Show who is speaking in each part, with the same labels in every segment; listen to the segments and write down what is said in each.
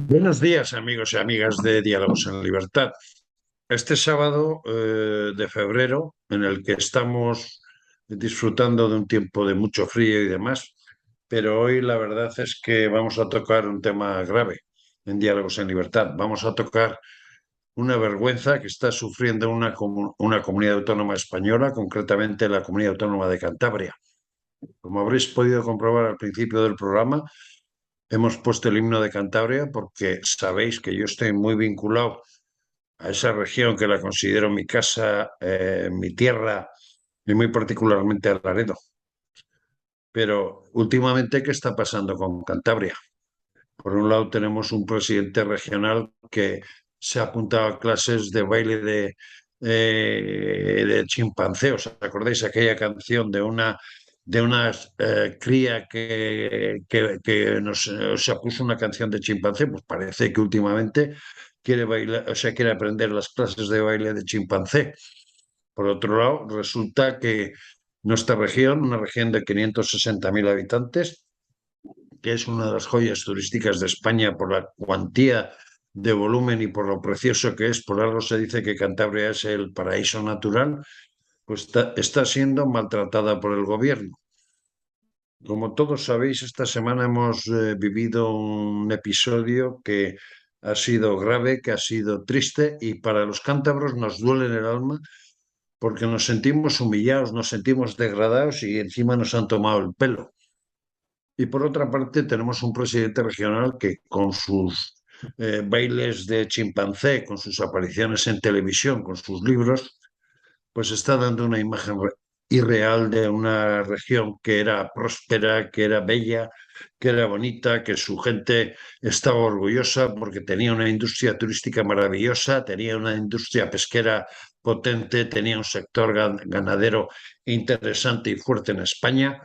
Speaker 1: Buenos días, amigos y amigas de Diálogos en Libertad. Este sábado de febrero, en el que estamos disfrutando de un tiempo de mucho frío y demás, pero hoy la verdad es que vamos a tocar un tema grave en Diálogos en Libertad. Vamos a tocar una vergüenza que está sufriendo una comunidad autónoma española, concretamente la comunidad autónoma de Cantabria. Como habréis podido comprobar al principio del programa, hemos puesto el himno de Cantabria porque sabéis que yo estoy muy vinculado a esa región que la considero mi casa, mi tierra y muy particularmente a Laredo. Pero últimamente, ¿qué está pasando con Cantabria? Por un lado, tenemos un presidente regional que se ha apuntado a clases de baile de chimpancé. ¿Os acordáis aquella canción de una cría que se puso una canción de chimpancé? Pues parece que últimamente quiere bailar, o sea, quiere aprender las clases de baile de chimpancé. Por otro lado, resulta que nuestra región, una región de 560.000 habitantes, que es una de las joyas turísticas de España por la cuantía de volumen y por lo precioso que es, por algo se dice que Cantabria es el paraíso natural, pues está siendo maltratada por el gobierno. Como todos sabéis, esta semana hemos vivido un episodio que ha sido grave, que ha sido triste y para los cántabros nos duele en el alma porque nos sentimos humillados, nos sentimos degradados y encima nos han tomado el pelo. Y por otra parte, tenemos un presidente regional que con sus bailes de chimpancé, con sus apariciones en televisión, con sus libros, pues está dando una imagen irreal de una región que era próspera, que era bella, que era bonita, que su gente estaba orgullosa porque tenía una industria turística maravillosa, tenía una industria pesquera potente, tenía un sector ganadero interesante y fuerte en España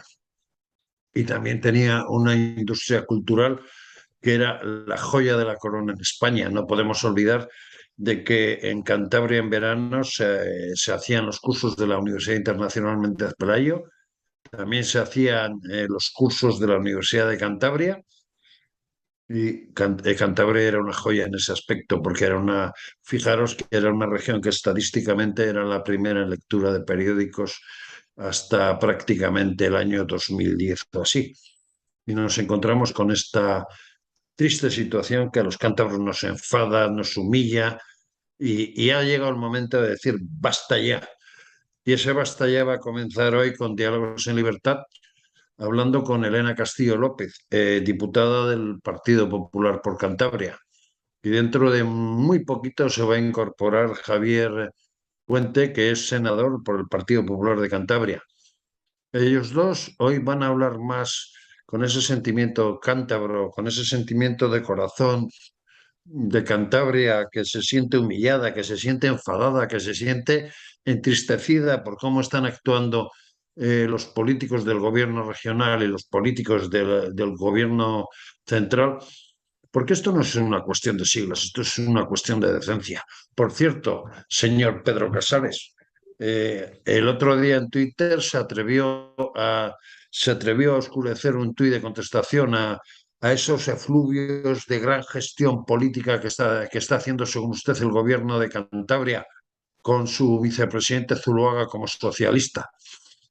Speaker 1: y también tenía una industria cultural que era la joya de la corona en España. No podemos olvidar de que en Cantabria en verano se hacían los cursos de la Universidad Internacional Méndez Pelayo, también se hacían los cursos de la Universidad de Cantabria y Cantabria era una joya en ese aspecto porque fijaros que era una región que estadísticamente era la primera en lectura de periódicos hasta prácticamente el año 2010 o así. Y nos encontramos con esta triste situación que a los cántabros nos enfada, nos humilla y ha llegado el momento de decir basta ya. Y ese basta ya va a comenzar hoy con Diálogos en Libertad, hablando con Elena Castillo López, diputada del Partido Popular por Cantabria. Y dentro de muy poquito se va a incorporar Javier Puente, que es senador por el Partido Popular de Cantabria. Ellos dos hoy van a hablar más con ese sentimiento cántabro, con ese sentimiento de corazón de Cantabria que se siente humillada, que se siente enfadada, que se siente entristecida por cómo están actuando los políticos del gobierno regional y los políticos del gobierno central, porque esto no es una cuestión de siglos, esto es una cuestión de decencia. Por cierto, señor Pedro Casares, el otro día en Twitter se atrevió a oscurecer un tuit de contestación a esos efluvios de gran gestión política que está haciendo, según usted, el gobierno de Cantabria con su vicepresidente Zuluaga como socialista.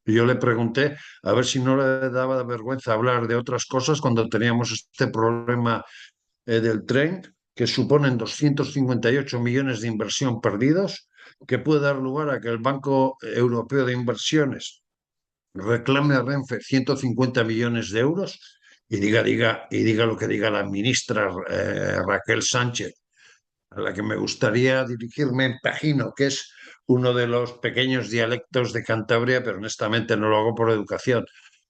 Speaker 1: Y yo le pregunté a ver si no le daba vergüenza hablar de otras cosas cuando teníamos este problema del tren, que suponen 258 millones de inversión perdidos, que puede dar lugar a que el Banco Europeo de Inversiones reclame a Renfe 150 millones de euros y diga lo que diga la ministra Raquel Sánchez, a la que me gustaría dirigirme en Pajino, que es uno de los pequeños dialectos de Cantabria, pero honestamente no lo hago por educación,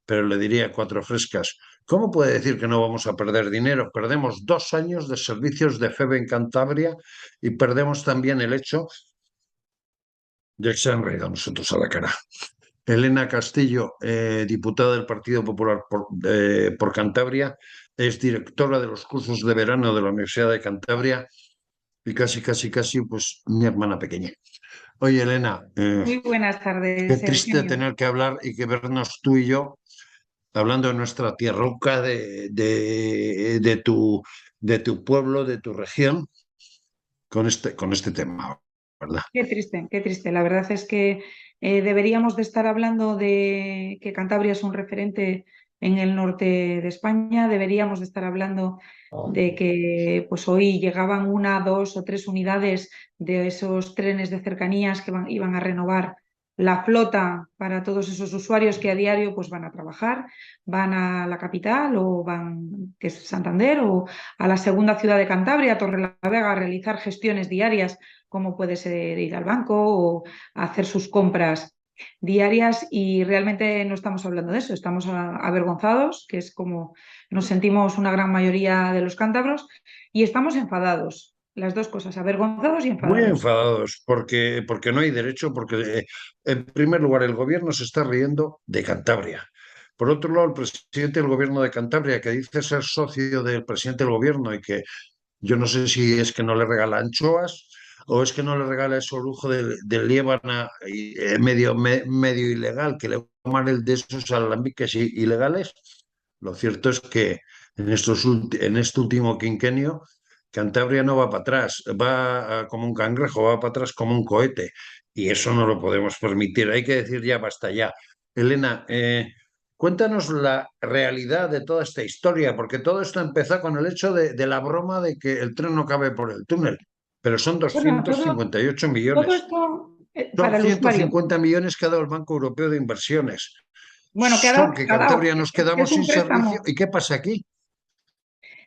Speaker 1: pero le diría cuatro frescas. ¿Cómo puede decir que no vamos a perder dinero? Perdemos 2 años de servicios de FEBE en Cantabria y perdemos también el hecho de que se han reído a nosotros a la cara. Elena Castillo, diputada del Partido Popular por Cantabria, es directora de los cursos de verano de la Universidad de Cantabria y casi, casi, casi, pues mi hermana pequeña. Oye, Elena,
Speaker 2: Muy buenas
Speaker 1: qué
Speaker 2: tardes,
Speaker 1: triste
Speaker 2: Eugenio.
Speaker 1: tener que hablar y que vernos tú y yo hablando de nuestra tierruca, de tu pueblo, de tu región, con este tema, ¿verdad?
Speaker 2: Qué triste, qué triste. La verdad es que deberíamos de estar hablando de que Cantabria es un referente en el norte de España, deberíamos de estar hablando de que pues hoy llegaban una, dos o tres unidades de esos trenes de cercanías que iban a renovar la flota para todos esos usuarios que a diario pues van a trabajar, van a la capital o van, que es Santander, o a la segunda ciudad de Cantabria, Torrelavega, a realizar gestiones diarias como puede ser ir al banco o hacer sus compras diarias, y realmente no estamos hablando de eso, estamos avergonzados, que es como nos sentimos una gran mayoría de los cántabros, y estamos enfadados, las dos cosas, avergonzados y
Speaker 1: Muy
Speaker 2: enfadados.
Speaker 1: enfadados porque no hay derecho, porque en primer lugar el gobierno se está riendo de Cantabria. Por otro lado, el presidente del gobierno de Cantabria, que dice ser socio del presidente del gobierno y que yo no sé si es que no le regala anchoas o es que no le regala ese lujo de Liébana medio ilegal, que le toman el de esos alambiques ilegales. Lo cierto es que en este último quinquenio Cantabria no va para atrás, va como un cangrejo, va para atrás como un cohete. Y eso no lo podemos permitir. Hay que decir ya, basta ya. Elena, cuéntanos la realidad de toda esta historia, porque todo esto empezó con el hecho de la broma de que el tren no cabe por el túnel, pero son
Speaker 2: Bueno,
Speaker 1: doscientos cincuenta y ocho
Speaker 2: todo
Speaker 1: millones.
Speaker 2: esto
Speaker 1: Son
Speaker 2: para el
Speaker 1: ciento
Speaker 2: usuario.
Speaker 1: cincuenta millones que ha dado el Banco Europeo de Inversiones.
Speaker 2: Bueno,
Speaker 1: Son que
Speaker 2: ha dado,
Speaker 1: Cantabria nos
Speaker 2: que
Speaker 1: quedamos
Speaker 2: es un
Speaker 1: sin servicio.
Speaker 2: préstamo.
Speaker 1: ¿Y qué pasa aquí?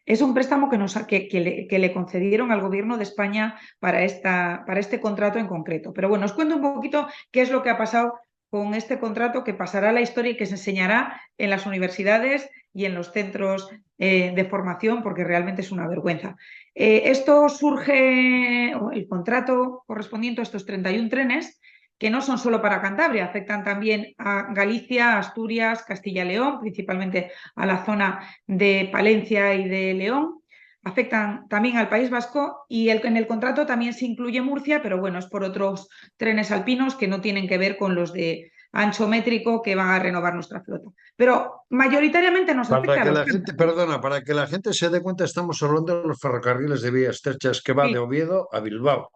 Speaker 2: Es un préstamo que le concedieron al Gobierno de España para este contrato en concreto. Pero bueno, os cuento un poquito qué es lo que ha pasado con este contrato, que pasará a la historia y que se enseñará en las universidades y en los centros de formación, porque realmente es una vergüenza. Esto surge, el contrato correspondiente a estos 31 trenes, que no son solo para Cantabria, afectan también a Galicia, Asturias, Castilla y León, principalmente a la zona de Palencia y de León, afectan también al País Vasco, y en el contrato también se incluye Murcia, pero bueno, es por otros trenes alpinos que no tienen que ver con los de ancho métrico que van a renovar nuestra flota. Pero mayoritariamente nos
Speaker 1: Para
Speaker 2: afecta a
Speaker 1: que
Speaker 2: los
Speaker 1: la gente,
Speaker 2: cántabros.
Speaker 1: perdona, para que la gente se dé cuenta, estamos hablando de los ferrocarriles de vías estrechas que va de
Speaker 2: Sí,
Speaker 1: Oviedo a Bilbao.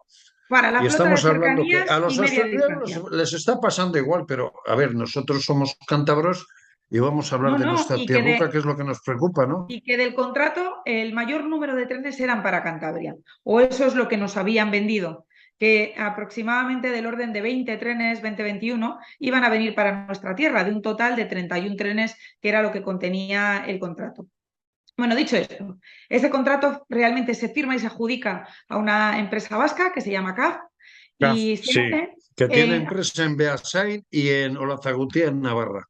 Speaker 2: para la
Speaker 1: Y
Speaker 2: flota de
Speaker 1: estamos hablando que a
Speaker 2: cercanías y
Speaker 1: los
Speaker 2: media
Speaker 1: asturianos
Speaker 2: distancia.
Speaker 1: les está pasando igual, pero a ver, nosotros somos cántabros y vamos a hablar
Speaker 2: No,
Speaker 1: de
Speaker 2: no,
Speaker 1: nuestra tierruca, que es lo que nos preocupa, ¿no?
Speaker 2: y que del contrato el mayor número de trenes eran para Cantabria, o eso es lo que nos habían vendido, que aproximadamente del orden de 20 trenes, 20-21, iban a venir para nuestra tierra, de un total de 31 trenes, que era lo que contenía el contrato. Bueno, dicho esto, ese contrato realmente se firma y se adjudica a una empresa vasca que se llama CAF, y se
Speaker 1: Sí,
Speaker 2: hace
Speaker 1: que tiene empresa en Beasain y en Olazagutía, en Navarra.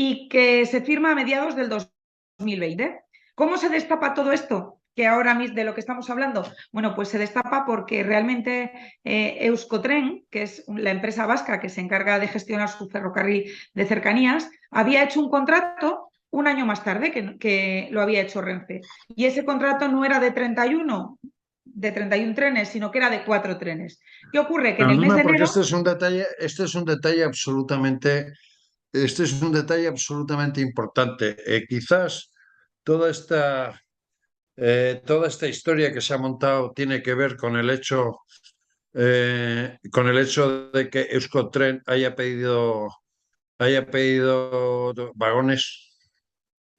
Speaker 2: y que se firma a mediados del 2020. ¿Cómo se destapa todo esto? Que ahora mismo de lo que estamos hablando, bueno, pues se destapa porque realmente Euskotren, que es la empresa vasca que se encarga de gestionar su ferrocarril de cercanías, había hecho un contrato un año más tarde que lo había hecho Renfe. Y ese contrato no era de 31 trenes, sino que era de 4 trenes. ¿Qué ocurre? Que en el mes
Speaker 1: Perdona,
Speaker 2: de
Speaker 1: porque
Speaker 2: enero,
Speaker 1: este es un detalle absolutamente importante. Quizás toda toda esta historia que se ha montado tiene que ver con el hecho de que Euskotren haya pedido vagones.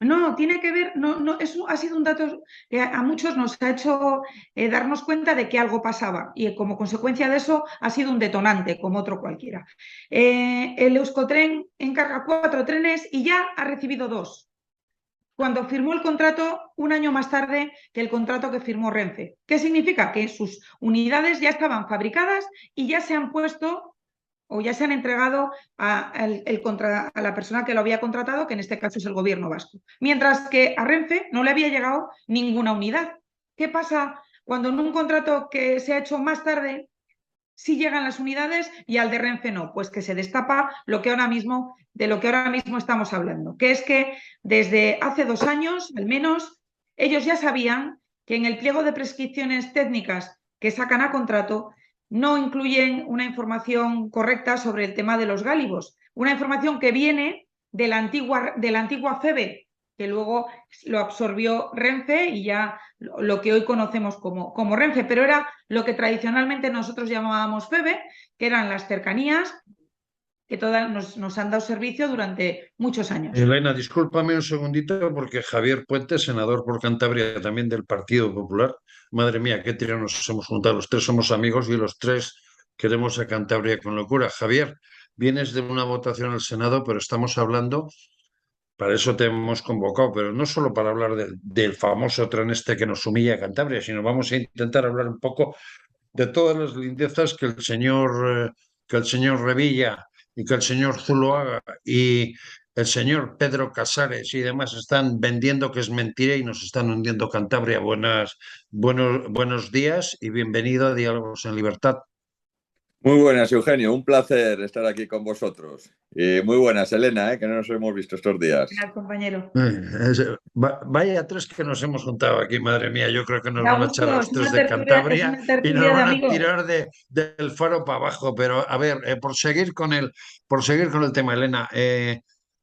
Speaker 2: no, tiene que ver, no, no, eso ha sido un dato que a muchos nos ha hecho darnos cuenta de que algo pasaba, y como consecuencia de eso ha sido un detonante como otro cualquiera. El Euskotren encarga 4 trenes y ya ha recibido 2, cuando firmó el contrato un año más tarde que el contrato que firmó Renfe. ¿Qué significa? Que sus unidades ya estaban fabricadas y ya se han puesto o ya se han entregado a la persona que lo había contratado, que en este caso es el gobierno vasco. Mientras que a Renfe no le había llegado ninguna unidad. ¿Qué pasa cuando en un contrato que se ha hecho más tarde sí llegan las unidades y al de Renfe no? Pues que se destapa de lo que ahora mismo estamos hablando, que es que desde hace 2 años, al menos, ellos ya sabían que en el pliego de prescripciones técnicas que sacan a contrato no incluyen una información correcta sobre el tema de los gálibos, una información que viene de la antigua FEBE, que luego lo absorbió Renfe y ya lo que hoy conocemos como Renfe, pero era lo que tradicionalmente nosotros llamábamos FEBE, que eran las cercanías que todas nos han dado servicio durante muchos años.
Speaker 1: Elena, discúlpame un segundito porque Javier Puente, senador por Cantabria también del Partido Popular, madre mía, qué tiro nos hemos juntado. Los tres somos amigos y los tres queremos a Cantabria con locura. Javier, vienes de una votación al Senado, pero estamos hablando, para eso te hemos convocado, pero no solo para hablar del famoso tren este que nos humilla a Cantabria, sino vamos a intentar hablar un poco de todas las lindezas que el señor Revilla y que el señor Zuloaga y el señor Pedro Casares y demás están vendiendo que es mentira y nos están hundiendo Cantabria. Buenos días y bienvenido a Diálogos en Libertad.
Speaker 3: Muy buenas, Eugenio. Un placer estar aquí con vosotros. Y muy buenas, Elena, que no nos hemos visto estos días.
Speaker 2: Compañero.
Speaker 1: Vaya tres que nos hemos juntado aquí, madre mía. Yo creo que nos
Speaker 2: Da
Speaker 1: van a echar a
Speaker 2: gusto,
Speaker 1: los tres de
Speaker 2: es
Speaker 1: Cantabria
Speaker 2: una
Speaker 1: y nos
Speaker 2: tertulia de
Speaker 1: van a
Speaker 2: amigos.
Speaker 1: tirar del faro para abajo. Pero a ver, por seguir con el tema, Elena,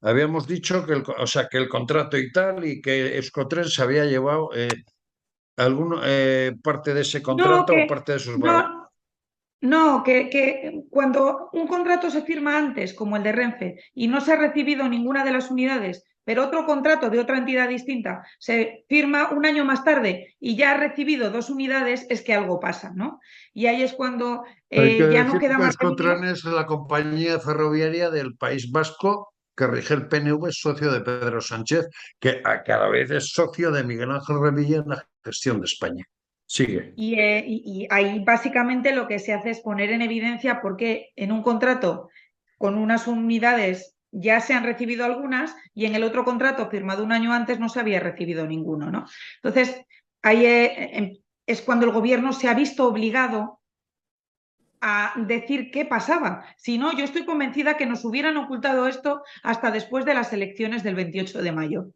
Speaker 1: habíamos dicho que o sea, que el contrato y tal, y que Euskotren se había llevado parte de ese
Speaker 2: No,
Speaker 1: contrato o parte de sus valores.
Speaker 2: no, no, que cuando un contrato se firma antes, como el de Renfe, y no se ha recibido ninguna de las unidades, pero otro contrato de otra entidad distinta se firma un año más tarde y ya ha recibido 2 unidades, es que algo pasa, ¿no? Y ahí es cuando
Speaker 1: Hay que
Speaker 2: ya no
Speaker 1: decir
Speaker 2: queda
Speaker 1: que
Speaker 2: más remedio.
Speaker 1: Euskotren es la compañía ferroviaria del País Vasco que rige el PNV, es socio de Pedro Sánchez, que a cada vez es socio de Miguel Ángel Revilla en la gestión de España. Sigue.
Speaker 2: Y ahí básicamente lo que se hace es poner en evidencia por qué en un contrato con unas unidades ya se han recibido algunas y en el otro contrato firmado un año antes no se había recibido ninguno, ¿no? Entonces, ahí es cuando el gobierno se ha visto obligado a decir qué pasaba. Si no, yo estoy convencida que nos hubieran ocultado esto hasta después de las elecciones del 28 de mayo.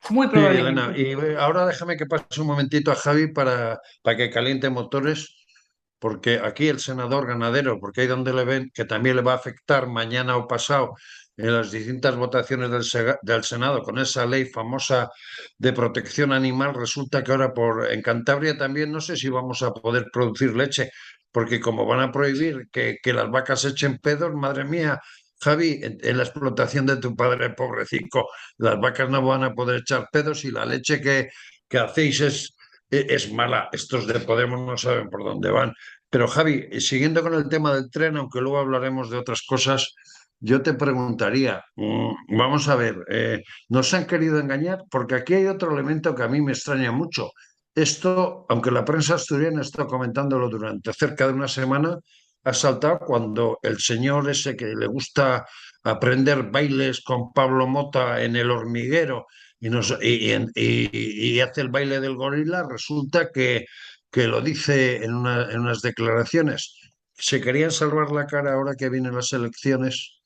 Speaker 2: Muy
Speaker 1: Sí, Elena.
Speaker 2: probablemente.
Speaker 1: Y ahora déjame que pase un momentito a Javi para que caliente motores, porque aquí el senador ganadero, porque ahí donde le ven que también le va a afectar mañana o pasado en las distintas votaciones del Senado con esa ley famosa de protección animal, resulta que ahora en Cantabria también no sé si vamos a poder producir leche, porque como van a prohibir que las vacas echen pedos, madre mía. Javi, en la explotación de tu padre, pobrecito, las vacas no van a poder echar pedos y la leche que hacéis es mala. Estos de Podemos no saben por dónde van. Pero Javi, siguiendo con el tema del tren, aunque luego hablaremos de otras cosas, yo te preguntaría, vamos a ver, ¿nos han querido engañar? Porque aquí hay otro elemento que a mí me extraña mucho. Esto, aunque la prensa asturiana está comentándolo durante cerca de una semana, ha saltado cuando el señor ese que le gusta aprender bailes con Pablo Mota en el hormiguero y hace el baile del gorila, resulta que lo dice en unas declaraciones. ¿Se querían salvar la cara ahora que vienen las elecciones?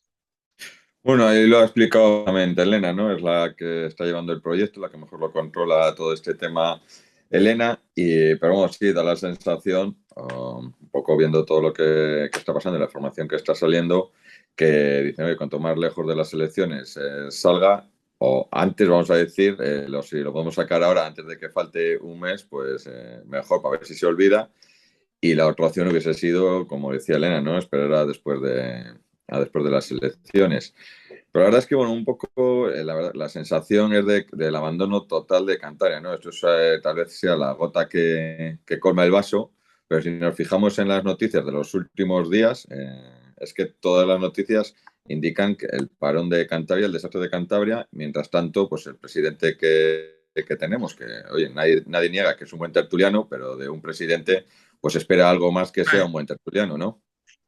Speaker 3: Bueno, ahí lo ha explicado claramente Elena, ¿no? Es la que está llevando el proyecto, la que mejor lo controla todo este tema, Elena. Pero bueno, sí, da la sensación, un poco viendo todo lo que está pasando y la información que está saliendo, que dicen, oye, cuanto más lejos de las elecciones salga, o antes, vamos a decir, si lo podemos sacar ahora antes de que falte un mes, pues mejor para ver si se olvida. Y la otra opción hubiese sido, como decía Elena, ¿no? Esperar a después de las elecciones. Pero la verdad es que, bueno, un poco la sensación es del abandono total de Cantabria, ¿no? Esto tal vez sea la gota que colma el vaso, pero si nos fijamos en las noticias de los últimos días, es que todas las noticias indican que el parón de Cantabria, el desastre de Cantabria, mientras tanto, pues el presidente que tenemos, que, oye, nadie niega que es un buen tertuliano, pero de un presidente, pues espera algo más que sea un buen tertuliano, ¿no?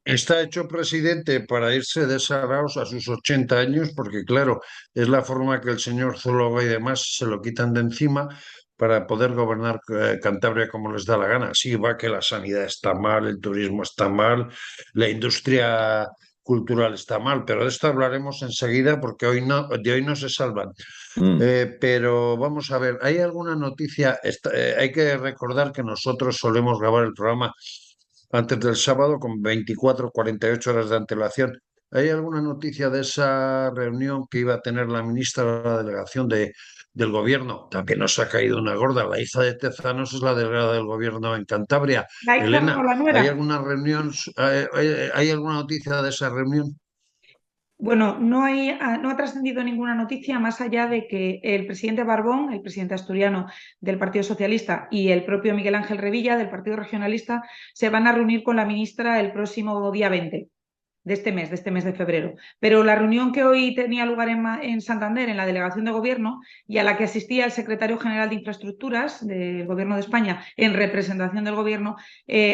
Speaker 1: Está hecho presidente para irse de Saraos a sus 80 años, porque claro, es la forma que el señor Zuloaga y demás se lo quitan de encima para poder gobernar Cantabria como les da la gana. Sí, va que la sanidad está mal, el turismo está mal, la industria cultural está mal, pero de esto hablaremos enseguida porque de hoy no se salvan.
Speaker 3: Mm.
Speaker 1: Pero vamos a ver, ¿hay alguna noticia? Hay que recordar que nosotros solemos grabar el programa antes del sábado con 24 48 horas de antelación. ¿Hay alguna noticia de esa reunión que iba a tener la ministra de la delegación del gobierno? También nos ha caído una gorda. La hija de Tezanos es la delegada del gobierno en Cantabria.
Speaker 2: La hija no,
Speaker 1: Elena,
Speaker 2: la
Speaker 1: ¿hay
Speaker 2: nuera.
Speaker 1: alguna reunión, hay alguna noticia de esa reunión?
Speaker 2: Bueno, no ha trascendido ninguna noticia más allá de que el presidente Barbón, el presidente asturiano del Partido Socialista, y el propio Miguel Ángel Revilla del Partido Regionalista se van a reunir con la ministra el próximo día 20 de este mes de febrero. Pero la reunión que hoy tenía lugar en Santander, en la delegación de gobierno, y a la que asistía el secretario general de Infraestructuras del Gobierno de España en representación del Gobierno,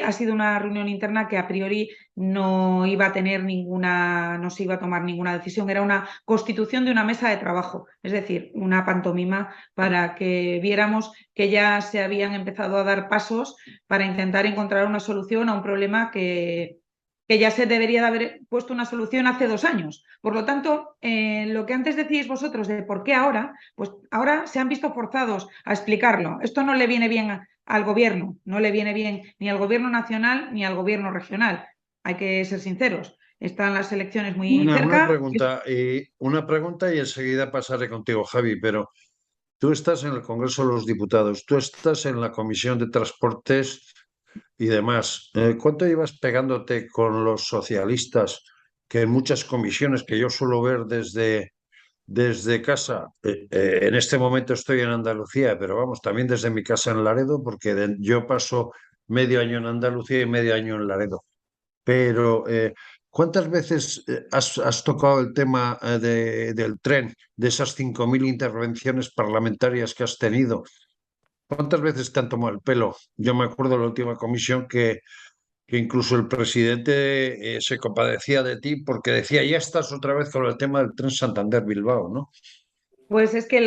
Speaker 2: ha sido una reunión interna que a priori no iba a tener ninguna, no se iba a tomar ninguna decisión. Era una constitución de una mesa de trabajo, es decir, una pantomima para que viéramos que ya se habían empezado a dar pasos para intentar encontrar una solución a un problema que ya se debería de haber puesto una solución hace 2 años. Por lo tanto, lo que antes decíais vosotros de por qué ahora, pues ahora se han visto forzados a explicarlo. Esto no le viene bien al gobierno, no le viene bien ni al gobierno nacional ni al gobierno regional. Hay que ser sinceros. Están las elecciones muy cerca.
Speaker 1: Una pregunta y enseguida pasaré contigo, Javi, pero tú estás en el Congreso de los Diputados, tú estás en la Comisión de Transportes y demás. ¿Cuánto llevas pegándote con los socialistas, que en muchas comisiones que yo suelo ver desde casa, en este momento estoy en Andalucía, pero vamos, también desde mi casa en Laredo, porque yo paso medio año en Andalucía y medio año en Laredo. Pero, ¿cuántas veces has tocado el tema del tren, de esas 5.000 intervenciones parlamentarias que has tenido? ¿Cuántas veces te han tomado el pelo? Yo me acuerdo de la última comisión que incluso el presidente se compadecía de ti porque decía, ya estás otra vez con el tema del tren Santander-Bilbao, ¿no?
Speaker 2: Pues es que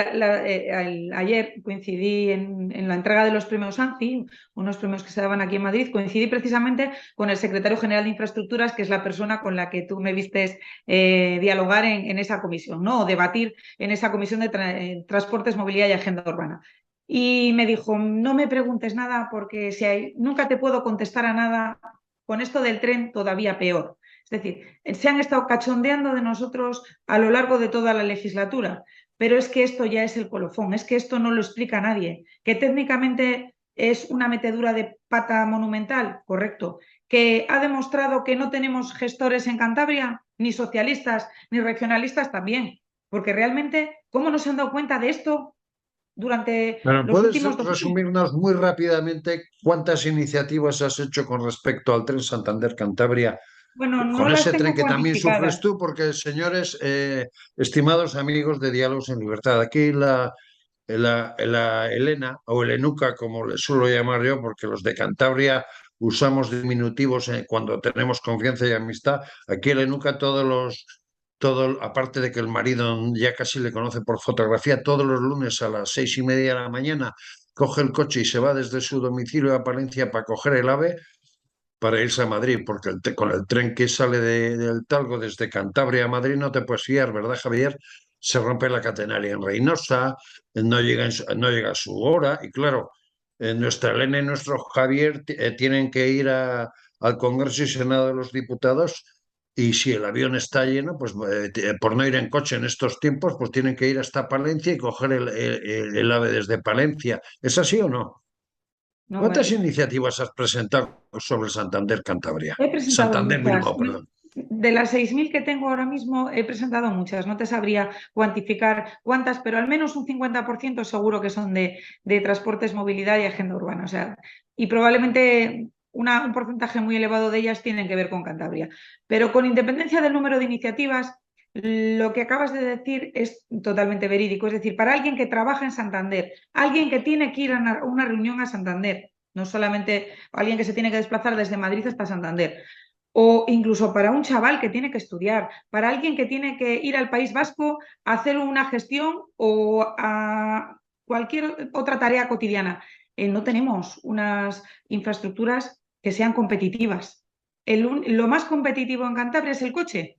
Speaker 2: ayer coincidí en la entrega de los premios ANCI, unos premios que se daban aquí en Madrid, coincidí precisamente con el secretario general de Infraestructuras, que es la persona con la que tú me vistes dialogar en esa comisión, ¿no? O debatir en esa comisión de Transportes, Movilidad y Agenda Urbana. Y me dijo, no me preguntes nada porque nunca te puedo contestar a nada, con esto del tren todavía peor. Es decir, se han estado cachondeando de nosotros a lo largo de toda la legislatura. Pero es que esto ya es el colofón, es que esto no lo explica nadie, que técnicamente es una metedura de pata monumental, correcto, que ha demostrado que no tenemos gestores en Cantabria, ni socialistas, ni regionalistas también, porque realmente, ¿cómo no se han dado cuenta de esto durante
Speaker 1: Pero
Speaker 2: los
Speaker 1: ¿puedes
Speaker 2: últimos 2 años?
Speaker 1: resumirnos muy rápidamente cuántas iniciativas has hecho con respecto al tren Santander-Cantabria,
Speaker 2: Bueno, no
Speaker 1: con
Speaker 2: las
Speaker 1: ese tren
Speaker 2: tengo
Speaker 1: que también sufres
Speaker 2: cuantificadas.
Speaker 1: tú? Porque, señores, estimados amigos de Diálogos en Libertad, aquí la Elena, o Elenuca, como le suelo llamar yo, porque los de Cantabria usamos diminutivos cuando tenemos confianza y amistad. Aquí Elenuca, aparte de que el marido ya casi le conoce por fotografía, todos los lunes a las 6:30 de la mañana coge el coche y se va desde su domicilio a Palencia para coger el AVE para irse a Madrid, porque con el tren que sale del Talgo desde Cantabria a Madrid no te puedes fiar, ¿verdad, Javier? Se rompe la catenaria en Reynosa, no llega a su hora, y claro, nuestra Elena y nuestro Javier tienen que ir al Congreso y Senado de los Diputados, y si el avión está lleno, pues por no ir en coche en estos tiempos, pues tienen que ir hasta Palencia y coger el AVE desde Palencia. ¿Es así o no?
Speaker 2: No,
Speaker 1: ¿Cuántas iniciativas has presentado sobre Santander Cantabria?
Speaker 2: he presentado
Speaker 1: Santander
Speaker 2: muchas.
Speaker 1: Bilbao, perdón.
Speaker 2: De las 6.000 que tengo ahora mismo, he presentado muchas. No te sabría cuantificar cuántas, pero al menos un 50% seguro que son de transportes, movilidad y agenda urbana. O sea, y probablemente un porcentaje muy elevado de ellas tienen que ver con Cantabria. Pero con independencia del número de iniciativas, lo que acabas de decir es totalmente verídico. Es decir, para alguien que trabaja en Santander, alguien que tiene que ir a una reunión a Santander, no solamente alguien que se tiene que desplazar desde Madrid hasta Santander, o incluso para un chaval que tiene que estudiar, para alguien que tiene que ir al País Vasco a hacer una gestión o a cualquier otra tarea cotidiana. No tenemos unas infraestructuras que sean competitivas. Lo más competitivo en Cantabria es el coche.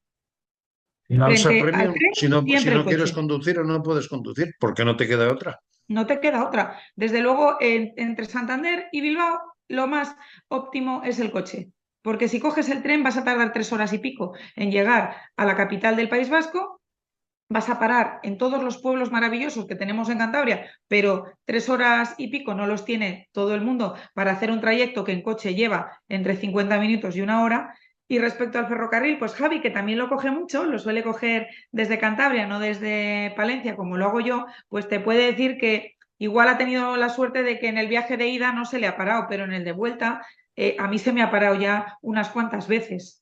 Speaker 1: Alsa
Speaker 2: Frente al
Speaker 1: Premium,
Speaker 2: tren,
Speaker 1: si
Speaker 2: siempre
Speaker 1: no
Speaker 2: el
Speaker 1: quieres
Speaker 2: coche.
Speaker 1: conducir o no puedes conducir, porque no te queda otra.
Speaker 2: No te queda otra. Desde luego, entre Santander y Bilbao, lo más óptimo es el coche. porque si coges el tren vas a tardar 3 horas y pico en llegar a la capital del País Vasco, vas a parar en todos los pueblos maravillosos que tenemos en Cantabria, pero 3 horas y pico no los tiene todo el mundo para hacer un trayecto que en coche lleva entre 50 minutos y 1 hora. Y respecto al ferrocarril, pues Javi, que también lo coge mucho, lo suele coger desde Cantabria, no desde Palencia, como lo hago yo, pues te puede decir que igual ha tenido la suerte de que en el viaje de ida no se le ha parado, pero en el de vuelta a mí se me ha parado ya unas cuantas veces.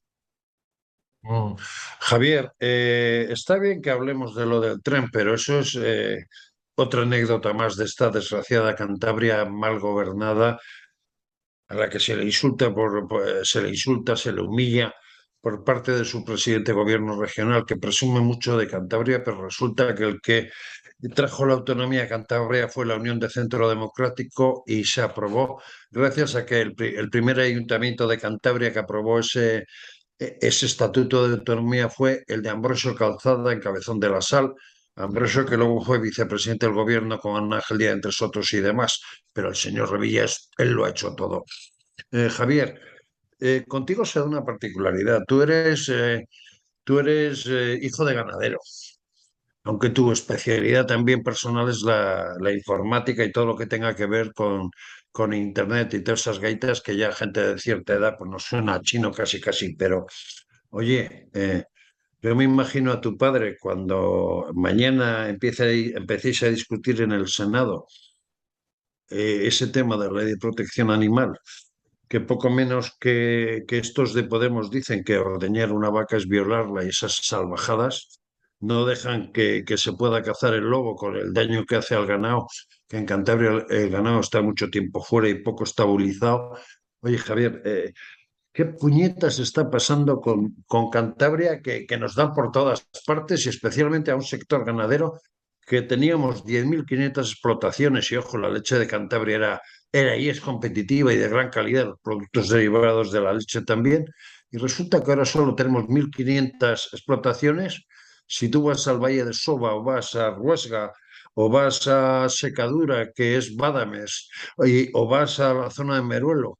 Speaker 1: Mm. Javier, está bien que hablemos de lo del tren, pero eso es otra anécdota más de esta desgraciada Cantabria mal gobernada, a la que se le insulta se le insulta, se le humilla por parte de su presidente de gobierno regional, que presume mucho de Cantabria, pero resulta que el que trajo la autonomía a Cantabria fue la Unión de Centro Democrático y se aprobó gracias a que el primer ayuntamiento de Cantabria que aprobó ese estatuto de autonomía fue el de Ambrosio Calzada en Cabezón de la Sal. Ambrosio, que luego fue vicepresidente del gobierno con Ana Ángel Díaz, entre otros y demás, pero el señor Revillas, él lo ha hecho todo. Javier, contigo se da una particularidad. Tú eres hijo de ganadero, aunque tu especialidad también personal es la informática y todo lo que tenga que ver con Internet y todas esas gaitas que ya gente de cierta edad pues nos suena a chino casi casi, pero oye, yo me imagino a tu padre cuando mañana empecéis a discutir en el Senado ese tema de la ley de protección animal, que poco menos que estos de Podemos dicen que ordeñar una vaca es violarla y esas salvajadas no dejan que se pueda cazar el lobo con el daño que hace al ganado, que en Cantabria el ganado está mucho tiempo fuera y poco estabilizado. Oye, Javier, ¿qué puñetas está pasando con Cantabria que nos dan por todas partes y especialmente a un sector ganadero que teníamos 10.500 explotaciones y ojo, la leche de Cantabria era y es competitiva y de gran calidad, los productos derivados de la leche también, y resulta que ahora solo tenemos 1.500 explotaciones. Si tú vas al Valle de Soba o vas a Ruesga o vas a Secadura, que es Badames, o vas a la zona de Meruelo,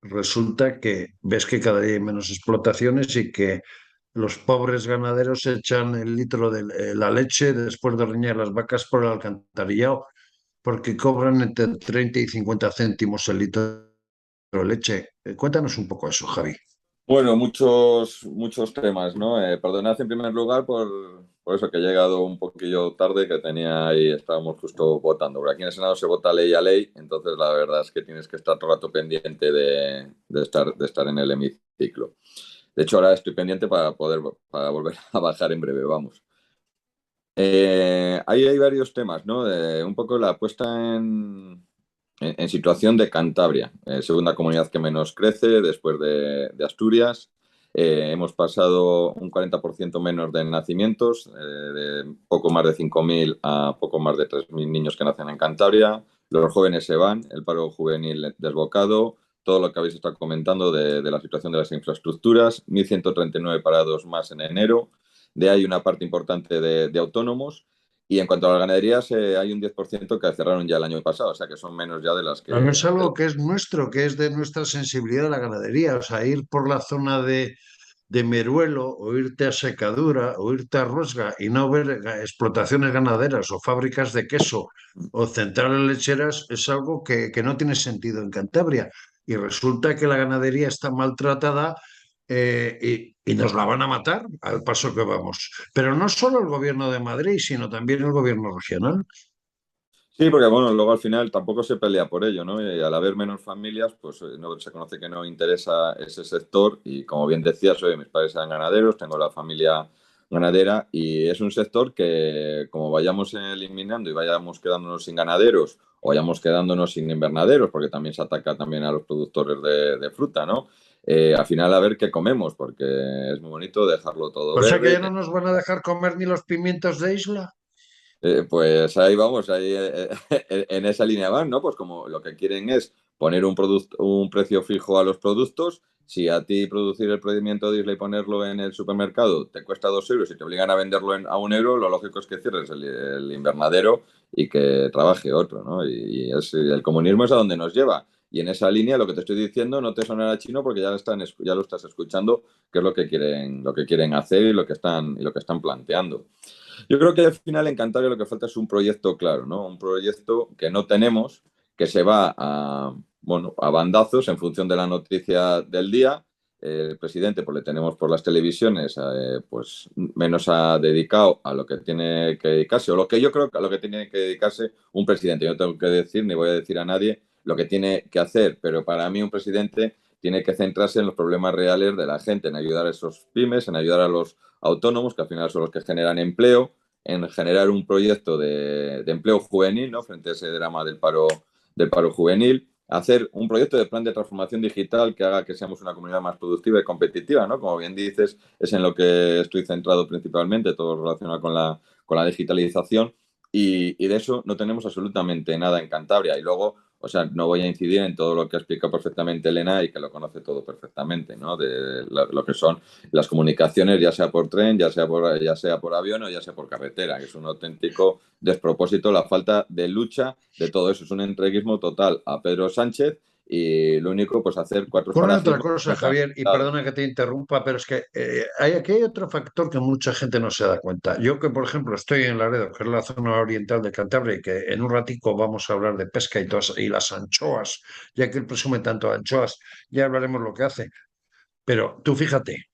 Speaker 1: resulta que ves que cada día hay menos explotaciones y que los pobres ganaderos echan el litro de la leche después de ordeñar las vacas por el alcantarillado, porque cobran entre 30 y 50 céntimos el litro de leche. Cuéntanos un poco eso, Javi.
Speaker 3: Bueno, muchos temas, ¿no? Perdonad en primer lugar por eso que he llegado un poquillo tarde, que tenía ahí, estábamos justo votando. Porque aquí en el Senado se vota ley a ley, entonces la verdad es que tienes que estar todo el rato pendiente de estar en el hemiciclo. De hecho, ahora estoy pendiente para volver a bajar en breve, vamos. Ahí hay varios temas, ¿no? Un poco la puesta en situación de Cantabria, segunda comunidad que menos crece después de Asturias. Hemos pasado un 40% menos de nacimientos, de poco más de 5.000 a poco más de 3.000 niños que nacen en Cantabria. Los jóvenes se van, el paro juvenil desbocado, todo lo que habéis estado comentando de la situación de las infraestructuras, 1.139 parados más en enero. De ahí una parte importante de autónomos. Y en cuanto a las ganaderías, hay un 10% que cerraron ya el año pasado, o sea que son menos ya de las que...
Speaker 1: No es algo que es nuestro, que es de nuestra sensibilidad de la ganadería. O sea, ir por la zona de Meruelo o irte a Secadura o irte a Ruesga y no ver explotaciones ganaderas o fábricas de queso o centrales lecheras es algo que no tiene sentido en Cantabria. Y resulta que la ganadería está maltratada y nos la van a matar al paso que vamos. Pero no solo el gobierno de Madrid, sino también el gobierno regional.
Speaker 3: Sí, porque bueno, luego al final tampoco se pelea por ello, ¿no? Y al haber menos familias, pues no se conoce que no interesa ese sector y como bien decías, oye, mis padres eran ganaderos, tengo la familia ganadera y es un sector que como vayamos eliminando y vayamos quedándonos sin ganaderos o vayamos quedándonos sin invernaderos, porque también se ataca también a los productores de fruta, ¿no? Al final a ver qué comemos, porque es muy bonito dejarlo todo
Speaker 1: O sea que
Speaker 3: verde.
Speaker 1: ya no nos van a dejar comer ni los pimientos de isla.
Speaker 3: Pues ahí vamos, ahí en esa línea van, ¿no? Pues como lo que quieren es poner un precio fijo a los productos. Si a ti producir el pimiento de isla y ponerlo en el supermercado te cuesta 2 euros y te obligan a venderlo a 1 euro, lo lógico es que cierres el invernadero y que trabaje otro, ¿no? Y el comunismo es a donde nos lleva. Y en esa línea lo que te estoy diciendo no te sonará chino porque ya lo estás escuchando, que es lo que quieren hacer y lo que están planteando. Yo creo que al final en Cantabria lo que falta es un proyecto claro, ¿no? Un proyecto que no tenemos, que se va a bandazos en función de la noticia del día. El presidente, pues le tenemos por las televisiones, pues menos ha dedicado a lo que tiene que dedicarse, o lo que yo creo que a lo que tiene que dedicarse un presidente. Yo no tengo que decir, ni voy a decir a nadie lo que tiene que hacer, pero para mí un presidente tiene que centrarse en los problemas reales de la gente, en ayudar a esos pymes, en ayudar a los autónomos, que al final son los que generan empleo, en generar un proyecto de empleo juvenil, ¿no? Frente a ese drama del paro juvenil, hacer un proyecto de plan de transformación digital que haga que seamos una comunidad más productiva y competitiva, ¿no? Como bien dices, es en lo que estoy centrado principalmente, todo relacionado con la digitalización, y de eso no tenemos absolutamente nada en Cantabria. Y luego, o sea, no voy a incidir en todo lo que ha explicado perfectamente Elena y que lo conoce todo perfectamente, ¿no? De lo que son las comunicaciones, ya sea por tren, ya sea por avión o ya sea por carretera, que es un auténtico despropósito la falta de lucha de todo eso. Es un entreguismo total a Pedro Sánchez y lo único, pues hacer cuatro
Speaker 1: Con otra
Speaker 3: parajes.
Speaker 1: cosa, Javier, y perdona que te interrumpa, pero es que aquí hay otro factor que mucha gente no se da cuenta. Yo que, por ejemplo, estoy en Laredo, que es la zona oriental de Cantabria, y que en un ratico vamos a hablar de pesca y las anchoas, ya que él presume tanto de anchoas, ya hablaremos lo que hace. Pero tú fíjate,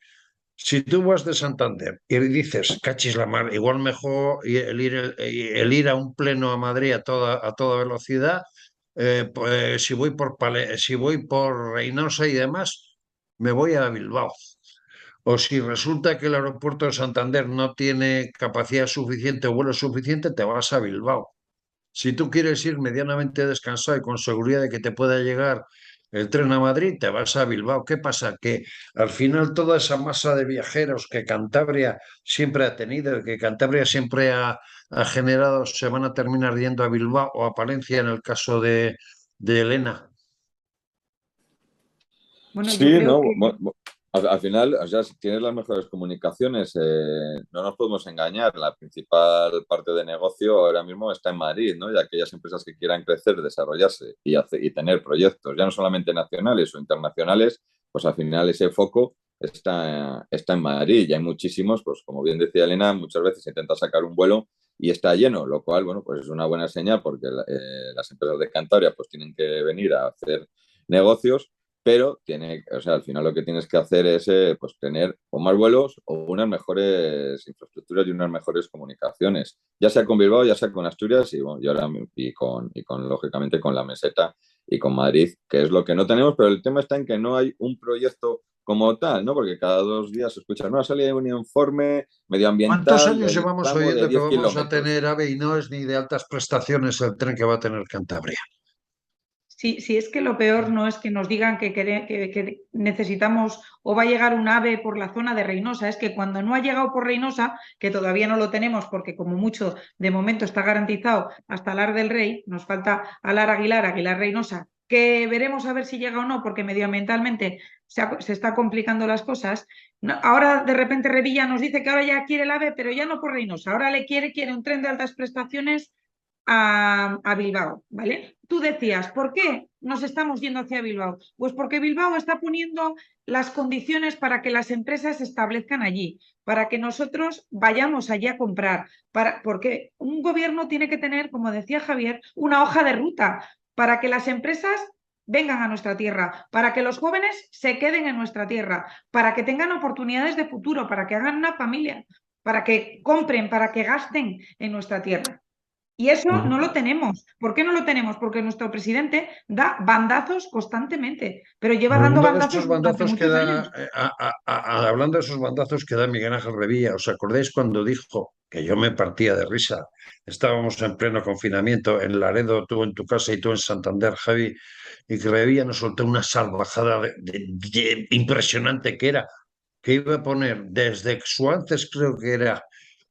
Speaker 1: si tú vas de Santander y dices, cachis la mar, igual mejor el ir a un pleno a Madrid a toda velocidad, pues si voy por Reynosa y demás, me voy a Bilbao. O si resulta que el aeropuerto de Santander no tiene capacidad suficiente o vuelo suficiente, te vas a Bilbao. Si tú quieres ir medianamente descansado y con seguridad de que te pueda llegar el tren a Madrid, te vas a Bilbao. ¿Qué pasa? Que al final toda esa masa de viajeros que Cantabria siempre ha tenido, que Cantabria siempre ha generado, se van a terminar yendo a Bilbao o a Palencia en el caso de Elena.
Speaker 2: Bueno, yo
Speaker 3: Sí,
Speaker 2: creo
Speaker 3: no,
Speaker 2: que
Speaker 3: al final, o sea, si tienes las mejores comunicaciones, no nos podemos engañar. La principal parte de negocio ahora mismo está en Madrid, ¿no? Y aquellas empresas que quieran crecer, desarrollarse y tener proyectos, ya no solamente nacionales o internacionales, pues al final ese foco está en Madrid. Y hay muchísimos, pues como bien decía Elena, muchas veces se intenta sacar un vuelo y está lleno, lo cual, bueno, pues es una buena señal porque las empresas de Cantabria pues tienen que venir a hacer negocios, pero o sea, al final lo que tienes que hacer es pues tener o más vuelos o unas mejores infraestructuras y unas mejores comunicaciones, ya sea con Bilbao, ya sea con Asturias lógicamente con la Meseta y con Madrid, que es lo que no tenemos, pero el tema está en que no hay un proyecto como tal, ¿no? Porque cada 2 días se escucha, no, ha salido un informe
Speaker 1: ¿Cuántos
Speaker 3: medioambiental
Speaker 1: años
Speaker 3: del
Speaker 1: llevamos
Speaker 3: tramo de
Speaker 1: oyendo que
Speaker 3: 10
Speaker 1: vamos a
Speaker 3: kilómetros.
Speaker 1: tener AVE y no es ni de altas prestaciones el tren que va a tener Cantabria?
Speaker 2: sí, sí, es que lo peor no es que nos digan que necesitamos o va a llegar un AVE por la zona de Reynosa, es que cuando no ha llegado por Reynosa, que todavía no lo tenemos porque como mucho de momento está garantizado hasta Alar del Rey, nos falta Alar Aguilar, Aguilar Reynosa, que veremos a ver si llega o no porque medioambientalmente se está complicando las cosas. Ahora de repente Revilla nos dice que ahora ya quiere el AVE, pero ya no por Reynosa, ahora quiere un tren de altas prestaciones a Bilbao, ¿vale? Tú decías, ¿por qué nos estamos yendo hacia Bilbao? Pues porque Bilbao está poniendo las condiciones para que las empresas se establezcan allí, para que nosotros vayamos allí a comprar, porque un gobierno tiene que tener, como decía Javier, una hoja de ruta para que las empresas vengan a nuestra tierra, para que los jóvenes se queden en nuestra tierra, para que tengan oportunidades de futuro, para que hagan una familia, para que compren, para que gasten en nuestra tierra. Y eso no lo tenemos. ¿Por qué no lo tenemos? Porque nuestro presidente da bandazos constantemente, pero lleva dando
Speaker 1: Hablando de
Speaker 2: bandazos
Speaker 1: esos
Speaker 2: durante
Speaker 1: bandazos que
Speaker 2: muchos
Speaker 1: da,
Speaker 2: años.
Speaker 1: hablando de esos bandazos que da Miguel Ángel Revilla, ¿os acordáis cuando dijo que yo me partía de risa? Estábamos en pleno confinamiento en Laredo, tú en tu casa y tú en Santander, Javi, y que Revilla nos soltó una salvajada impresionante que iba a poner desde Suances, creo que era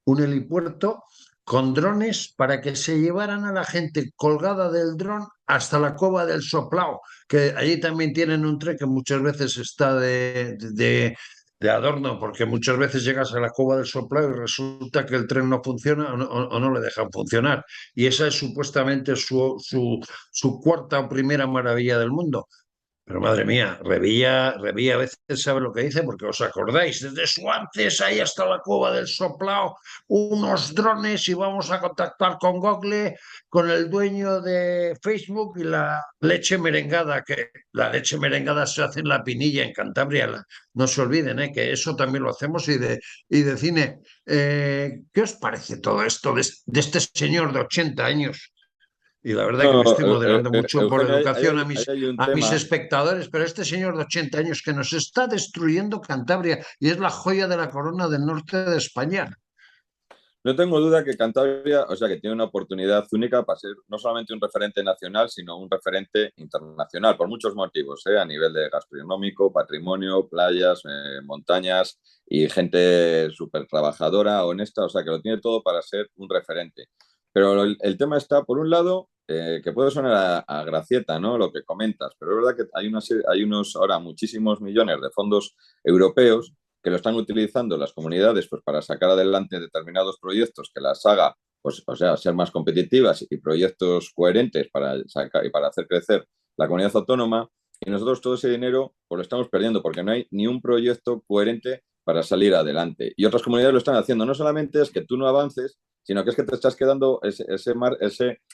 Speaker 1: un helipuerto, con drones para que se llevaran a la gente colgada del dron hasta la Cova del Soplao, que allí también tienen un tren que muchas veces está de adorno, porque muchas veces llegas a la Cova del Soplao y resulta que el tren no funciona o no le dejan funcionar. Y esa es supuestamente su cuarta o primera maravilla del mundo. Pero madre mía, Revilla a veces sabe lo que dice, porque os acordáis, desde Suances ahí hasta la Cueva del Soplao, unos drones y vamos a contactar con Google, con el dueño de Facebook y la leche merengada, que la leche merengada se hace en La Pinilla, en Cantabria, no se olviden, que eso también lo hacemos y de cine. ¿Qué os parece todo esto de este señor de 80 años? Y la verdad que
Speaker 3: No,
Speaker 1: me estoy moderando mucho por
Speaker 3: Eugenio,
Speaker 1: educación
Speaker 3: ahí hay un
Speaker 1: a mis
Speaker 3: tema.
Speaker 1: espectadores, pero este señor de 80 años que nos está destruyendo Cantabria y es la joya de la corona del norte de España.
Speaker 3: No tengo duda que Cantabria, o sea, que tiene una oportunidad única para ser no solamente un referente nacional, sino un referente internacional, por muchos motivos, a nivel de gastronómico, patrimonio, playas, montañas y gente súper trabajadora, honesta, o sea, que lo tiene todo para ser un referente. Pero el tema está, por un lado, que puede sonar a gracieta, ¿no? Lo que comentas, pero es verdad que hay unos ahora muchísimos millones de fondos europeos que lo están utilizando las comunidades pues, para sacar adelante determinados proyectos que las haga, pues, o sea, ser más competitivas y proyectos coherentes para sacar y para hacer crecer la comunidad autónoma. Y nosotros todo ese dinero pues, lo estamos perdiendo porque no hay ni un proyecto coherente para salir adelante. Y otras comunidades lo están haciendo. No solamente es que tú no avances, sino que es que te estás quedando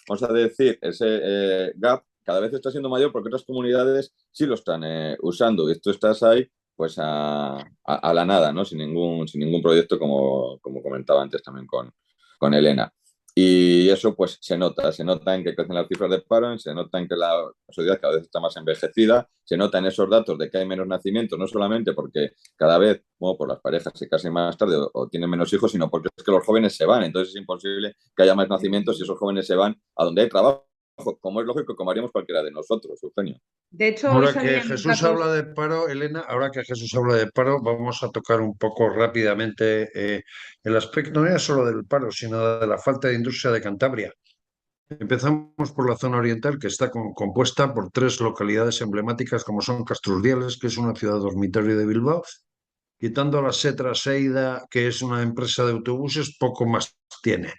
Speaker 3: vamos a decir, ese gap cada vez está siendo mayor porque otras comunidades sí lo están usando. Y tú estás ahí pues a la nada, ¿no? Sin ningún proyecto, como comentaba antes también con Elena. Y eso pues se nota en que crecen las cifras de paro, se nota en que la sociedad cada vez está más envejecida, se nota en esos datos de que hay menos nacimientos, no solamente porque cada vez, bueno, por las parejas se casan más tarde o tienen menos hijos, sino porque es que los jóvenes se van, entonces es imposible que haya más nacimientos si esos jóvenes se van a donde hay trabajo, como es lógico, como haríamos cualquiera de nosotros, Eugenio.
Speaker 2: De hecho, hoy
Speaker 1: Ahora que
Speaker 2: salían
Speaker 1: Jesús habla
Speaker 2: datos.
Speaker 1: de paro, Elena, ahora que Jesús habla de paro, vamos a tocar un poco rápidamente el aspecto no ya solo del paro, sino de la falta de industria de Cantabria. Empezamos por la zona oriental, que está compuesta por tres localidades emblemáticas, como son Castrurdiales, que es una ciudad dormitorio de Bilbao, quitando la Setra Seida, que es una empresa de autobuses, poco más tiene.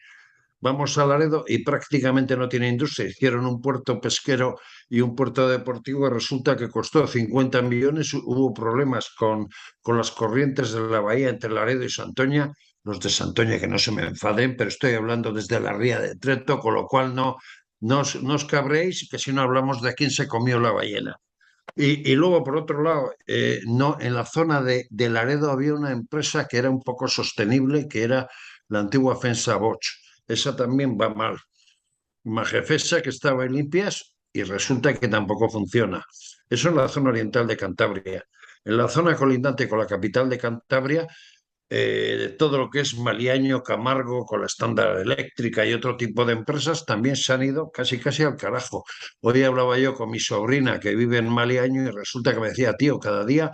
Speaker 1: Vamos a Laredo y prácticamente no tiene industria. Hicieron un puerto pesquero y un puerto deportivo y resulta que costó 50 millones. Hubo problemas con las corrientes de la bahía entre Laredo y Santoña. Los de Santoña que no se me enfaden, pero estoy hablando desde la ría de Treto, con lo cual no os cabréis, que si no hablamos de quién se comió la ballena. Y luego, por otro lado, no, en la zona de Laredo había una empresa que era un poco sostenible, que era la antigua Fensa Bosch. Esa también va mal. Majefesa, que estaba en limpias, y resulta que tampoco funciona. Eso en la zona oriental de Cantabria. En la zona colindante con la capital de Cantabria, todo lo que es Maliaño, Camargo, con la Estándar Eléctrica y otro tipo de empresas también se han ido casi casi al carajo. Hoy hablaba yo con mi sobrina que vive en Maliaño y resulta que me decía, tío, cada día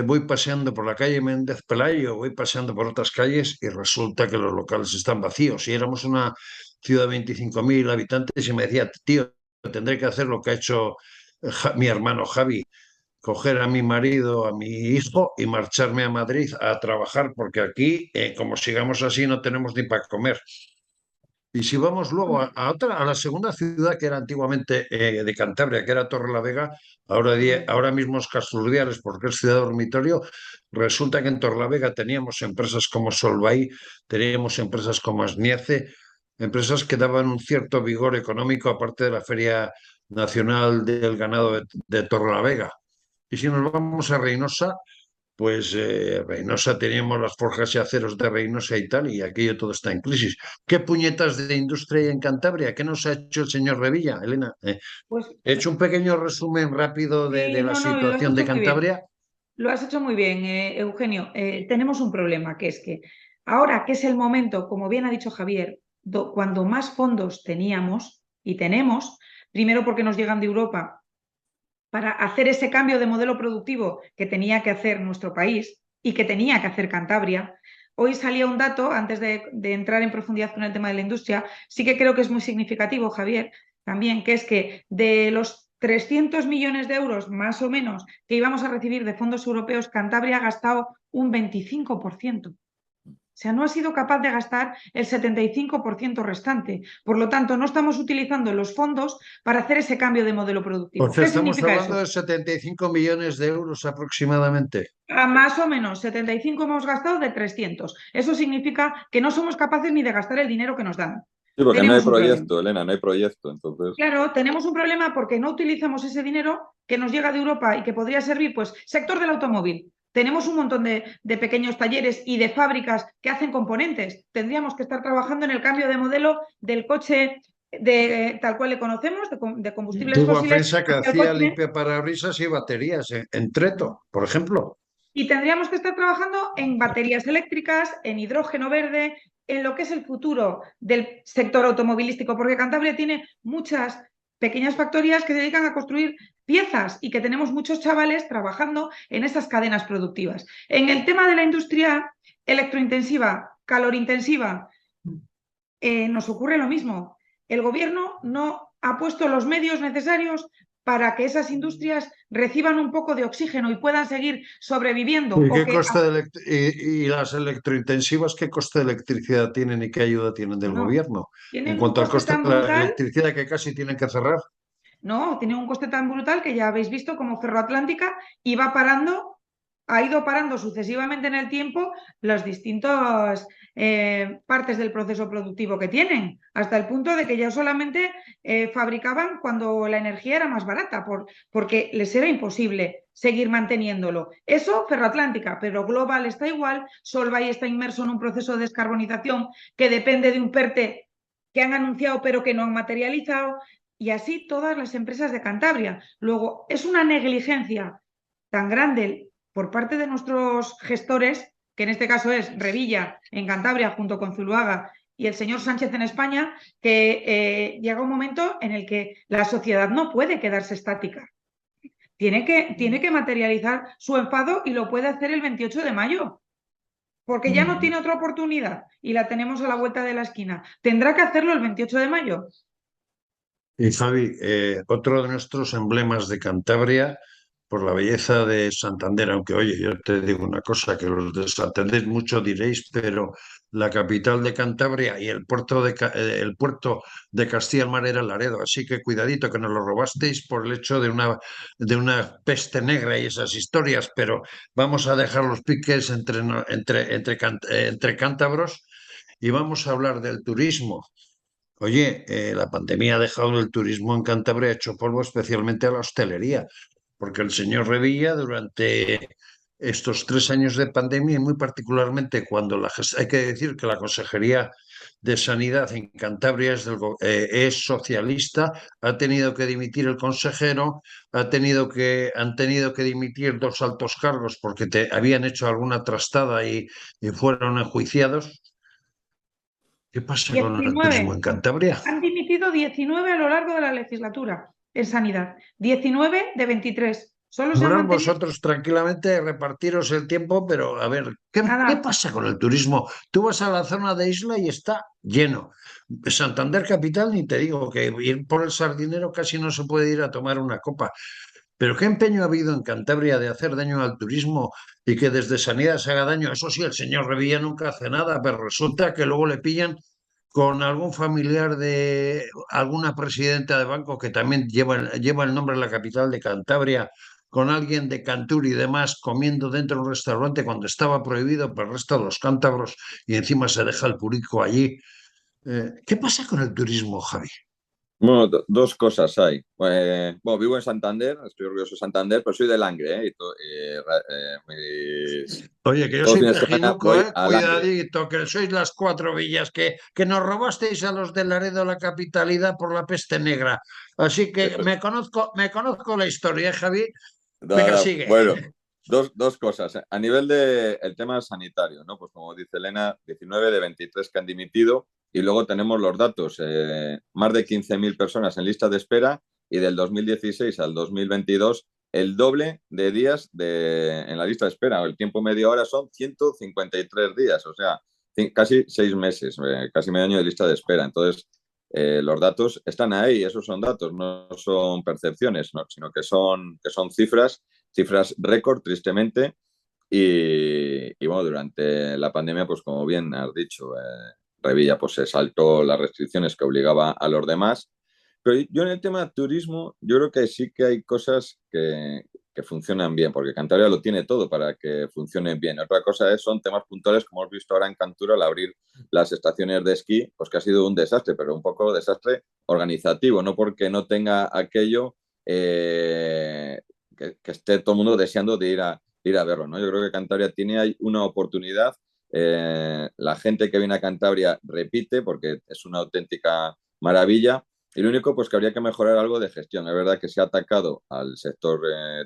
Speaker 1: voy paseando por la calle Méndez Pelayo, voy paseando por otras calles y resulta que los locales están vacíos. Y éramos una ciudad de 25.000 habitantes y me decía, tío, tendré que hacer lo que ha hecho mi hermano Javi, coger a mi marido, a mi hijo y marcharme a Madrid a trabajar, porque aquí, como sigamos así, no tenemos ni para comer. Y si vamos luego a la segunda ciudad que era antiguamente de Cantabria, que era Torrelavega, ahora mismo es Castrurdiales porque es ciudad dormitorio, resulta que en Torrelavega teníamos empresas como Solvay, teníamos empresas como Asniece, empresas que daban un cierto vigor económico aparte de la Feria Nacional del Ganado de Torrelavega. Y si nos vamos a Reynosa, pues Reynosa teníamos las forjas y aceros de Reynosa y tal, y aquello todo está en crisis. ¿Qué puñetas de industria hay en Cantabria? ¿Qué nos ha hecho el señor Revilla, Elena?
Speaker 2: Pues
Speaker 1: He hecho un pequeño resumen rápido de
Speaker 2: sí,
Speaker 1: la
Speaker 2: no, no, lo has
Speaker 1: situación de
Speaker 2: hecho muy bien.
Speaker 1: Cantabria.
Speaker 2: Lo has hecho muy bien, Eugenio. Tenemos un problema, que es que ahora que es el momento, como bien ha dicho Javier, cuando más fondos teníamos y tenemos, primero porque nos llegan de Europa para hacer ese cambio de modelo productivo que tenía que hacer nuestro país y que tenía que hacer Cantabria. Hoy salía un dato, antes de entrar en profundidad con el tema de la industria, sí que creo que es muy significativo, Javier, también, que es que de los 300 millones de euros, más o menos, que íbamos a recibir de fondos europeos, Cantabria ha gastado un 25%. O sea, no ha sido capaz de gastar el 75% restante. Por lo tanto, no estamos utilizando los fondos para hacer ese cambio de modelo productivo.
Speaker 1: Pues
Speaker 2: ¿Qué
Speaker 1: estamos
Speaker 2: significa
Speaker 1: hablando
Speaker 2: eso?
Speaker 1: de 75 millones de euros aproximadamente.
Speaker 2: Más o menos 75 hemos gastado de 300. Eso significa que no somos capaces ni de gastar el dinero que nos dan.
Speaker 3: Sí, porque no hay
Speaker 2: Tenemos un problema.
Speaker 3: proyecto, Elena, no hay proyecto. Entonces,
Speaker 2: Claro, tenemos un problema porque no utilizamos ese dinero que nos llega de Europa y que podría servir, pues, sector del automóvil. Tenemos un montón de pequeños talleres y de fábricas que hacen componentes. Tendríamos que estar trabajando en el cambio de modelo del coche tal cual le conocemos, de combustibles
Speaker 1: Antigua
Speaker 2: fósiles,
Speaker 1: Fensa que
Speaker 2: hacia el
Speaker 1: hacía
Speaker 2: coche.
Speaker 1: limpia parabrisas y baterías en Treto, por ejemplo.
Speaker 2: Y tendríamos que estar trabajando en baterías eléctricas, en hidrógeno verde, en lo que es el futuro del sector automovilístico, porque Cantabria tiene muchas pequeñas factorías que se dedican a construir piezas y que tenemos muchos chavales trabajando en esas cadenas productivas. En el tema de la industria electrointensiva, calorintensiva, nos ocurre lo mismo. El gobierno no ha puesto los medios necesarios para que esas industrias reciban un poco de oxígeno y puedan seguir sobreviviendo.
Speaker 1: ¿Y
Speaker 2: O
Speaker 1: qué
Speaker 2: que,
Speaker 1: coste y las electrointensivas, qué coste de electricidad tienen y qué ayuda tienen del
Speaker 2: bueno,
Speaker 1: gobierno? En
Speaker 2: tienen un
Speaker 1: cuanto al
Speaker 2: coste
Speaker 1: coste
Speaker 2: tan
Speaker 1: de la
Speaker 2: brutal,
Speaker 1: electricidad que casi tienen que cerrar.
Speaker 2: no, tienen un coste tan brutal que ya habéis visto como Ferroatlántica iba parando, ha ido parando sucesivamente en el tiempo las distintas partes del proceso productivo que tienen, hasta el punto de que ya solamente fabricaban cuando la energía era más barata, porque les era imposible seguir manteniéndolo. Eso, Ferroatlántica, pero Global está igual, Solvay está inmerso en un proceso de descarbonización que depende de un PERTE que han anunciado pero que no han materializado, y así todas las empresas de Cantabria. Luego, es una negligencia tan grande por parte de nuestros gestores, que en este caso es Revilla en Cantabria junto con Zuluaga y el señor Sánchez en España, que llega un momento en el que la sociedad no puede quedarse estática. Tiene que materializar su enfado y lo puede hacer el 28 de mayo, porque ya no tiene otra oportunidad y la tenemos a la vuelta de la esquina. Tendrá que hacerlo el 28 de mayo.
Speaker 1: Y Javi, otro de nuestros emblemas de Cantabria, por la belleza de Santander, aunque oye, yo te digo una cosa, que los de Santander mucho diréis, pero la capital de Cantabria y el puerto de Castilla-Mar era Laredo, así que cuidadito que nos lo robasteis por el hecho de una peste negra y esas historias, pero vamos a dejar los piques entre cántabros y vamos a hablar del turismo. Oye, la pandemia ha dejado el turismo en Cantabria hecho polvo, especialmente a la hostelería, porque el señor Revilla durante estos 3 años de pandemia y muy particularmente cuando hay que decir que la Consejería de Sanidad en Cantabria es socialista, ha tenido que dimitir el consejero, han tenido que dimitir 2 altos cargos porque habían hecho alguna trastada y fueron enjuiciados. ¿Qué pasa con el turismo
Speaker 2: 19.
Speaker 1: en Cantabria?
Speaker 2: Han dimitido 19 a lo largo de la legislatura en sanidad. 19 de 23. Solo se han
Speaker 1: Bueno,
Speaker 2: mantenido
Speaker 1: vosotros tranquilamente repartiros el tiempo, pero a ver, ¿qué
Speaker 2: nada.
Speaker 1: pasa con el turismo? Tú vas a la zona de isla y está lleno. Santander Capital, ni te digo que ir por el Sardinero casi no se puede ir a tomar una copa. Pero ¿qué empeño ha habido en Cantabria de hacer daño al turismo y que desde Sanidad se haga daño? Eso sí, el señor Revilla nunca hace nada, pero resulta que luego le pillan con algún familiar de alguna presidenta de banco que también lleva el nombre de la capital de Cantabria, con alguien de Cantur y demás comiendo dentro de un restaurante cuando estaba prohibido por el resto de los cántabros y encima se deja el purico allí. ¿Qué pasa con el turismo, Javi?
Speaker 3: bueno, dos cosas hay. Bueno, vivo en Santander, estoy orgulloso de Santander, pero soy de Langre, ¿eh?
Speaker 1: Oye, que yo
Speaker 3: Todos
Speaker 1: soy
Speaker 3: los fines de semana
Speaker 1: tejiduco,
Speaker 3: voy a Langre.
Speaker 1: cuidadito, que sois las 4 villas, que nos robasteis a los de Laredo la capitalidad por la peste negra. Así que me conozco la historia, Javi. Venga,
Speaker 3: Nada,
Speaker 1: sigue.
Speaker 3: bueno, dos cosas. A nivel del tema sanitario, ¿no? Pues como dice Elena, 19 de 23 que han dimitido y luego tenemos los datos. Más de 15.000 personas en lista de espera y del 2016 al 2022 el doble de días en la lista de espera. El tiempo medio ahora son 153 días, o sea, casi 6 meses, casi medio año de lista de espera. Entonces, los datos están ahí, esos son datos, no son percepciones, ¿no? Sino que son cifras récord, tristemente. Y bueno, durante la pandemia, pues como bien has dicho, Revilla pues se saltó las restricciones que obligaba a los demás. Pero yo en el tema de turismo, yo creo que sí que hay cosas que funcionan bien, porque Cantabria lo tiene todo para que funcione bien. Otra cosa son temas puntuales, como hemos visto ahora en Cantura, al abrir las estaciones de esquí, pues que ha sido un desastre, pero un poco desastre organizativo, no porque no tenga aquello que esté todo el mundo deseando de ir a verlo, ¿no? Yo creo que Cantabria tiene ahí una oportunidad. La gente que viene a Cantabria repite porque es una auténtica maravilla. Y lo único, pues que habría que mejorar algo de gestión. Es verdad que se ha atacado al sector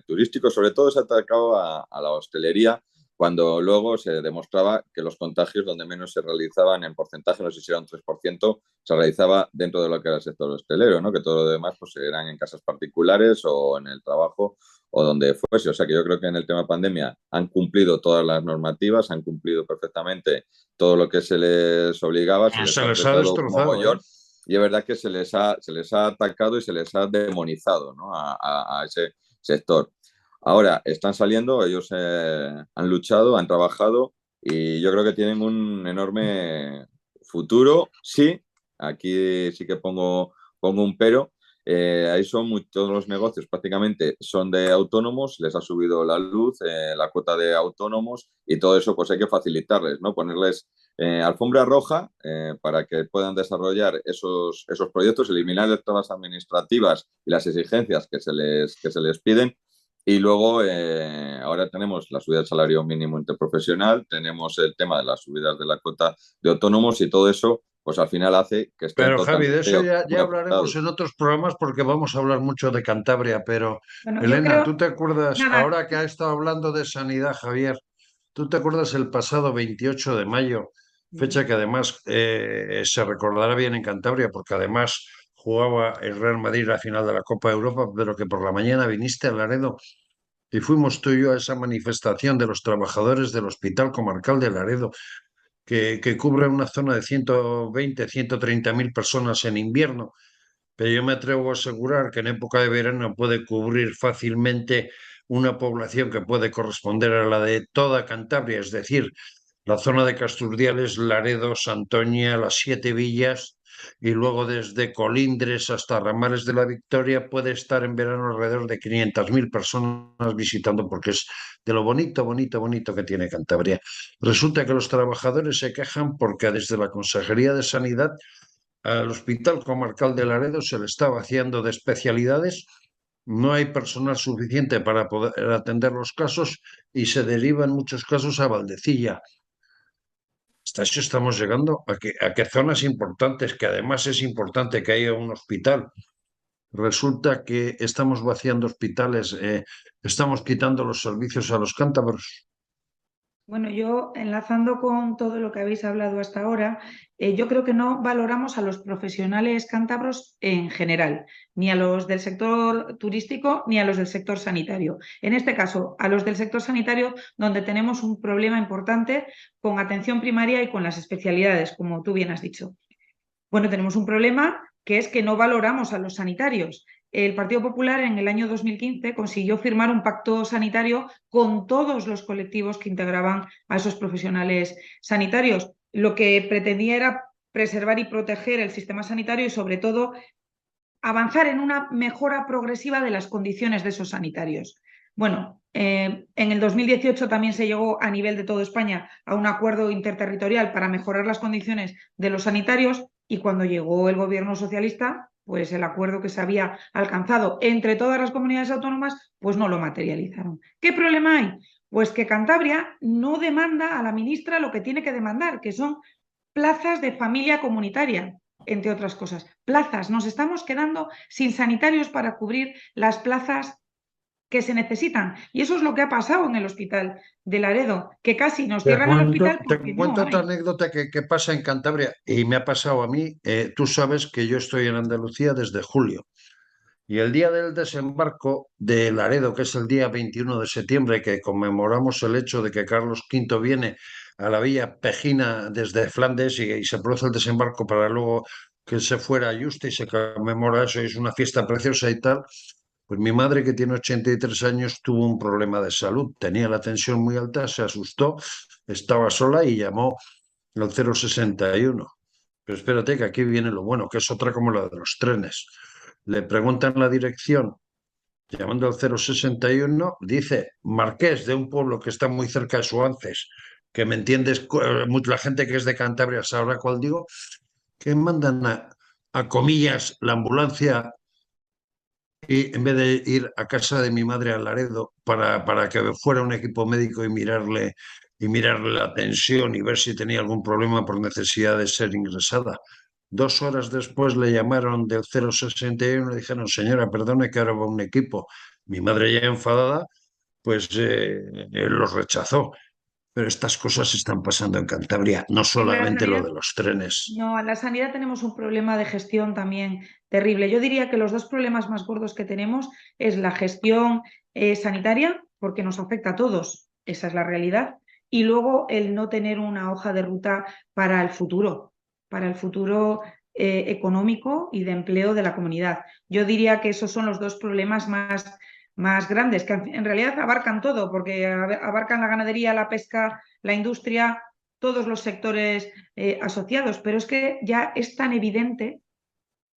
Speaker 3: turístico, sobre todo se ha atacado a la hostelería, cuando luego se demostraba que los contagios donde menos se realizaban en porcentaje, no sé si era un 3%, se realizaba dentro de lo que era el sector hostelero, ¿no? Que todo lo demás pues eran en casas particulares o en el trabajo o donde fuese. O sea que yo creo que en el tema pandemia han cumplido todas las normativas, han cumplido perfectamente todo lo que se les obligaba, se les
Speaker 1: Se
Speaker 3: ha
Speaker 1: les ha
Speaker 3: apretado un
Speaker 1: destrozado, ¿eh?
Speaker 3: mogollón. Y es verdad que se les ha atacado y se les ha demonizado, ¿no? A ese sector. Ahora están saliendo, ellos han luchado, han trabajado y yo creo que tienen un enorme futuro. Sí, aquí sí que pongo un pero. Ahí son todos los negocios prácticamente son de autónomos, les ha subido la luz, la cuota de autónomos y todo eso pues hay que facilitarles, ¿no? Ponerles alfombra roja para que puedan desarrollar esos proyectos, eliminar las trabas administrativas y las exigencias que se les piden. Y luego ahora tenemos la subida del salario mínimo interprofesional, tenemos el tema de las subidas de la cuota de autónomos y todo eso, pues al final hace que estén
Speaker 1: Pero Javi, de eso
Speaker 3: totalmente
Speaker 1: ya hablaremos
Speaker 3: apretados.
Speaker 1: en otros programas porque vamos a hablar mucho de Cantabria. Pero,
Speaker 2: Bueno, yo
Speaker 1: Elena, ¿tú
Speaker 2: creo,
Speaker 1: te acuerdas,
Speaker 2: nada,
Speaker 1: ahora que ha estado hablando de sanidad, Javier, tú te acuerdas el pasado 28 de mayo, fecha que además se recordará bien en Cantabria porque además jugaba el Real Madrid la final de la Copa de Europa, pero que por la mañana viniste a Laredo y fuimos tú y yo a esa manifestación de los trabajadores del Hospital Comarcal de Laredo, que cubre una zona de 120, 130.000 personas en invierno, pero yo me atrevo a asegurar que en época de verano puede cubrir fácilmente una población que puede corresponder a la de toda Cantabria, es decir, la zona de Casturdiales, Laredo, Santoña, las Siete Villas, y luego desde Colindres hasta Ramales de la Victoria puede estar en verano alrededor de 500.000 personas visitando, porque es de lo bonito, bonito, bonito que tiene Cantabria. Resulta que los trabajadores se quejan porque desde la Consejería de Sanidad al Hospital Comarcal de Laredo se le está vaciando de especialidades, no hay personal suficiente para poder atender los casos y se deriva en muchos casos a Valdecilla. Hasta eso estamos llegando a que zonas importantes, que además es importante que haya un hospital, resulta que estamos vaciando hospitales, estamos quitando los servicios a los cántabros.
Speaker 2: bueno, yo enlazando con todo lo que habéis hablado hasta ahora, yo creo que no valoramos a los profesionales cántabros en general, ni a los del sector turístico ni a los del sector sanitario. En este caso, a los del sector sanitario, donde tenemos un problema importante con atención primaria y con las especialidades, como tú bien has dicho. Bueno, tenemos un problema que es que no valoramos a los sanitarios. El Partido Popular en el año 2015 consiguió firmar un pacto sanitario con todos los colectivos que integraban a esos profesionales sanitarios. Lo que pretendía era preservar y proteger el sistema sanitario y, sobre todo, avanzar en una mejora progresiva de las condiciones de esos sanitarios. Bueno, en el 2018 también se llegó a nivel de toda España a un acuerdo interterritorial para mejorar las condiciones de los sanitarios y cuando llegó el gobierno socialista, pues el acuerdo que se había alcanzado entre todas las comunidades autónomas, pues no lo materializaron. ¿Qué problema hay? Pues que Cantabria no demanda a la ministra lo que tiene que demandar, que son plazas de familia comunitaria, entre otras cosas. Plazas, nos estamos quedando sin sanitarios para cubrir las plazas que se necesitan. Y eso es lo que ha pasado en el hospital de Laredo, que casi nos cierran el hospital
Speaker 1: Te
Speaker 2: porque no
Speaker 1: cuento otra
Speaker 2: hay.
Speaker 1: anécdota que pasa en Cantabria y me ha pasado a mí. Tú sabes que yo estoy en Andalucía desde julio. Y el día del desembarco de Laredo, que es el día 21 de septiembre, que conmemoramos el hecho de que Carlos V viene a la Villa Pejina desde Flandes y se produce el desembarco para luego que se fuera a Yuste y se conmemora eso, y es una fiesta preciosa y tal. Pues mi madre, que tiene 83 años, tuvo un problema de salud, tenía la tensión muy alta, se asustó, estaba sola y llamó al 061. Pero espérate que aquí viene lo bueno, que es otra como la de los trenes. Le preguntan la dirección, llamando al 061, dice Marqués, de un pueblo que está muy cerca de Suances, que me entiendes, la gente que es de Cantabria sabrá cuál digo, que mandan a comillas la ambulancia y en vez de ir a casa de mi madre a Laredo para que fuera un equipo médico y mirarle la tensión y ver si tenía algún problema por necesidad de ser ingresada. 2 horas después le llamaron del 061 y le dijeron, señora, perdone que ahora va un equipo. Mi madre ya enfadada, pues los rechazó. Pero estas cosas están pasando en Cantabria, no
Speaker 2: En la
Speaker 1: solamente lo
Speaker 2: sanidad,
Speaker 1: de los trenes.
Speaker 2: no, en la sanidad tenemos un problema de gestión también terrible. Yo diría que los dos problemas más gordos que tenemos es la gestión sanitaria, porque nos afecta a todos, esa es la realidad, y luego el no tener una hoja de ruta para el futuro económico y de empleo de la comunidad. Yo diría que esos son los dos problemas más grandes, que en realidad abarcan todo, porque abarcan la ganadería, la pesca, la industria, todos los sectores asociados, pero es que ya es tan evidente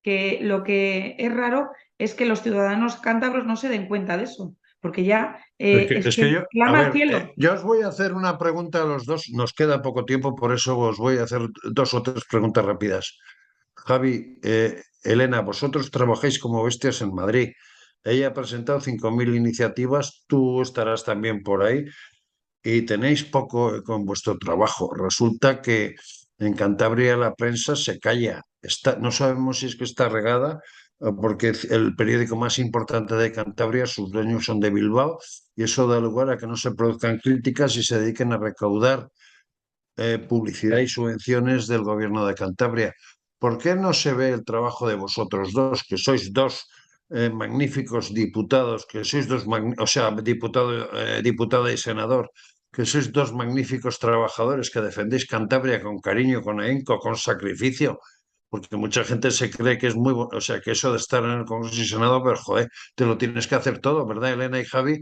Speaker 2: que lo que es raro es que los ciudadanos cántabros no se den cuenta de eso, porque ya
Speaker 1: Es que,
Speaker 2: es
Speaker 1: es que
Speaker 2: que
Speaker 1: yo, a
Speaker 2: clama al
Speaker 1: ver,
Speaker 2: cielo.
Speaker 1: yo os voy a hacer una pregunta a los dos. Nos queda poco tiempo, por eso os voy a hacer 2 o 3 preguntas rápidas. Javi, Elena, vosotros trabajáis como bestias en Madrid. Ella ha presentado 5.000 iniciativas, tú estarás también por ahí y tenéis poco con vuestro trabajo. Resulta que en Cantabria la prensa se calla. No sabemos si es que está regada, porque el periódico más importante de Cantabria, sus dueños son de Bilbao, y eso da lugar a que no se produzcan críticas y se dediquen a recaudar publicidad y subvenciones del gobierno de Cantabria. ¿Por qué no se ve el trabajo de vosotros dos, que sois dos magníficos diputados, que sois dos, o sea, diputada y senador, que sois dos magníficos trabajadores que defendéis Cantabria con cariño, con ahínco, con sacrificio? Porque mucha gente se cree que es muy, o sea, que eso de estar en el Congreso y Senado, pero joder, te lo tienes que hacer todo, ¿verdad, Elena y Javi?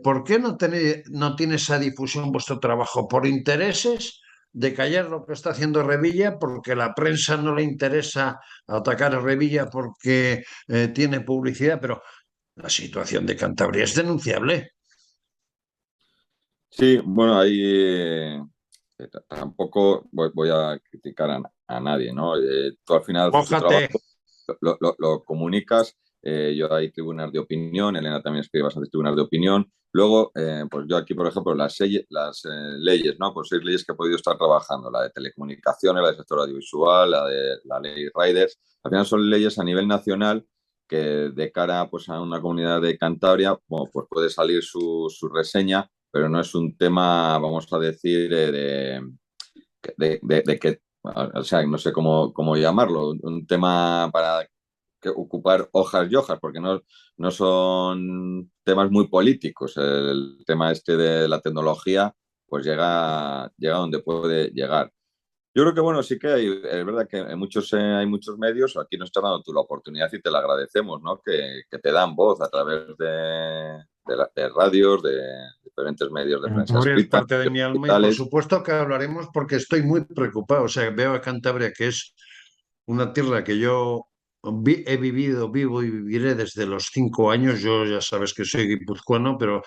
Speaker 1: ¿Por qué no tiene esa difusión vuestro trabajo? ¿Por intereses de callar lo que está haciendo Revilla? ¿Porque la prensa no le interesa atacar a Revilla porque tiene publicidad? Pero la situación de Cantabria es denunciable.
Speaker 3: Sí, bueno, ahí tampoco voy a criticar a nadie, ¿no? Tú al final haces tu
Speaker 1: Mójate.
Speaker 3: trabajo, lo comunicas, yo hay tribunas de opinión, Elena también escribe bastantes tribunas de opinión. Luego, pues yo aquí, por ejemplo, las leyes, ¿no? Pues 6 leyes que he podido estar trabajando, la de telecomunicaciones, la del sector audiovisual, la de la ley Riders. Al final son leyes a nivel nacional que de cara pues, a una comunidad de Cantabria, bueno, pues puede salir su reseña, pero no es un tema, vamos a decir, de que, o sea, no sé cómo llamarlo, un tema para que ocupar hojas y hojas, porque no son temas muy políticos. El tema este de la tecnología, pues llega donde puede llegar. Yo creo que, bueno, sí que es verdad que hay muchos medios, aquí nos estás dando tú la oportunidad y te la agradecemos, ¿no? Que te dan voz a través de radios, de diferentes medios de prensa
Speaker 1: Cantabria es
Speaker 3: escrita,
Speaker 1: parte de
Speaker 3: medios
Speaker 1: mi alma y por
Speaker 3: digitales.
Speaker 1: supuesto que hablaremos porque estoy muy preocupado. O sea, veo a Cantabria que es una tierra que yo he vivido, vivo y viviré desde los 5 años. Yo ya sabes que soy guipuzcoano, pero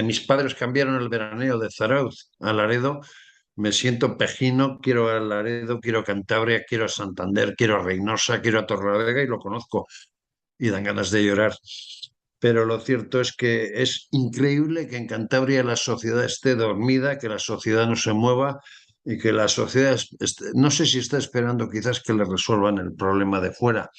Speaker 1: mis padres cambiaron el veraneo de Zarauz a Laredo. Me siento pejino, quiero a Laredo, quiero a Cantabria, quiero a Santander, quiero a Reynosa, quiero a Torrelavega y lo conozco y dan ganas de llorar. Pero lo cierto es que es increíble que en Cantabria la sociedad esté dormida, que la sociedad no se mueva y que la sociedad, no sé si está esperando quizás que le resuelvan el problema de fuera.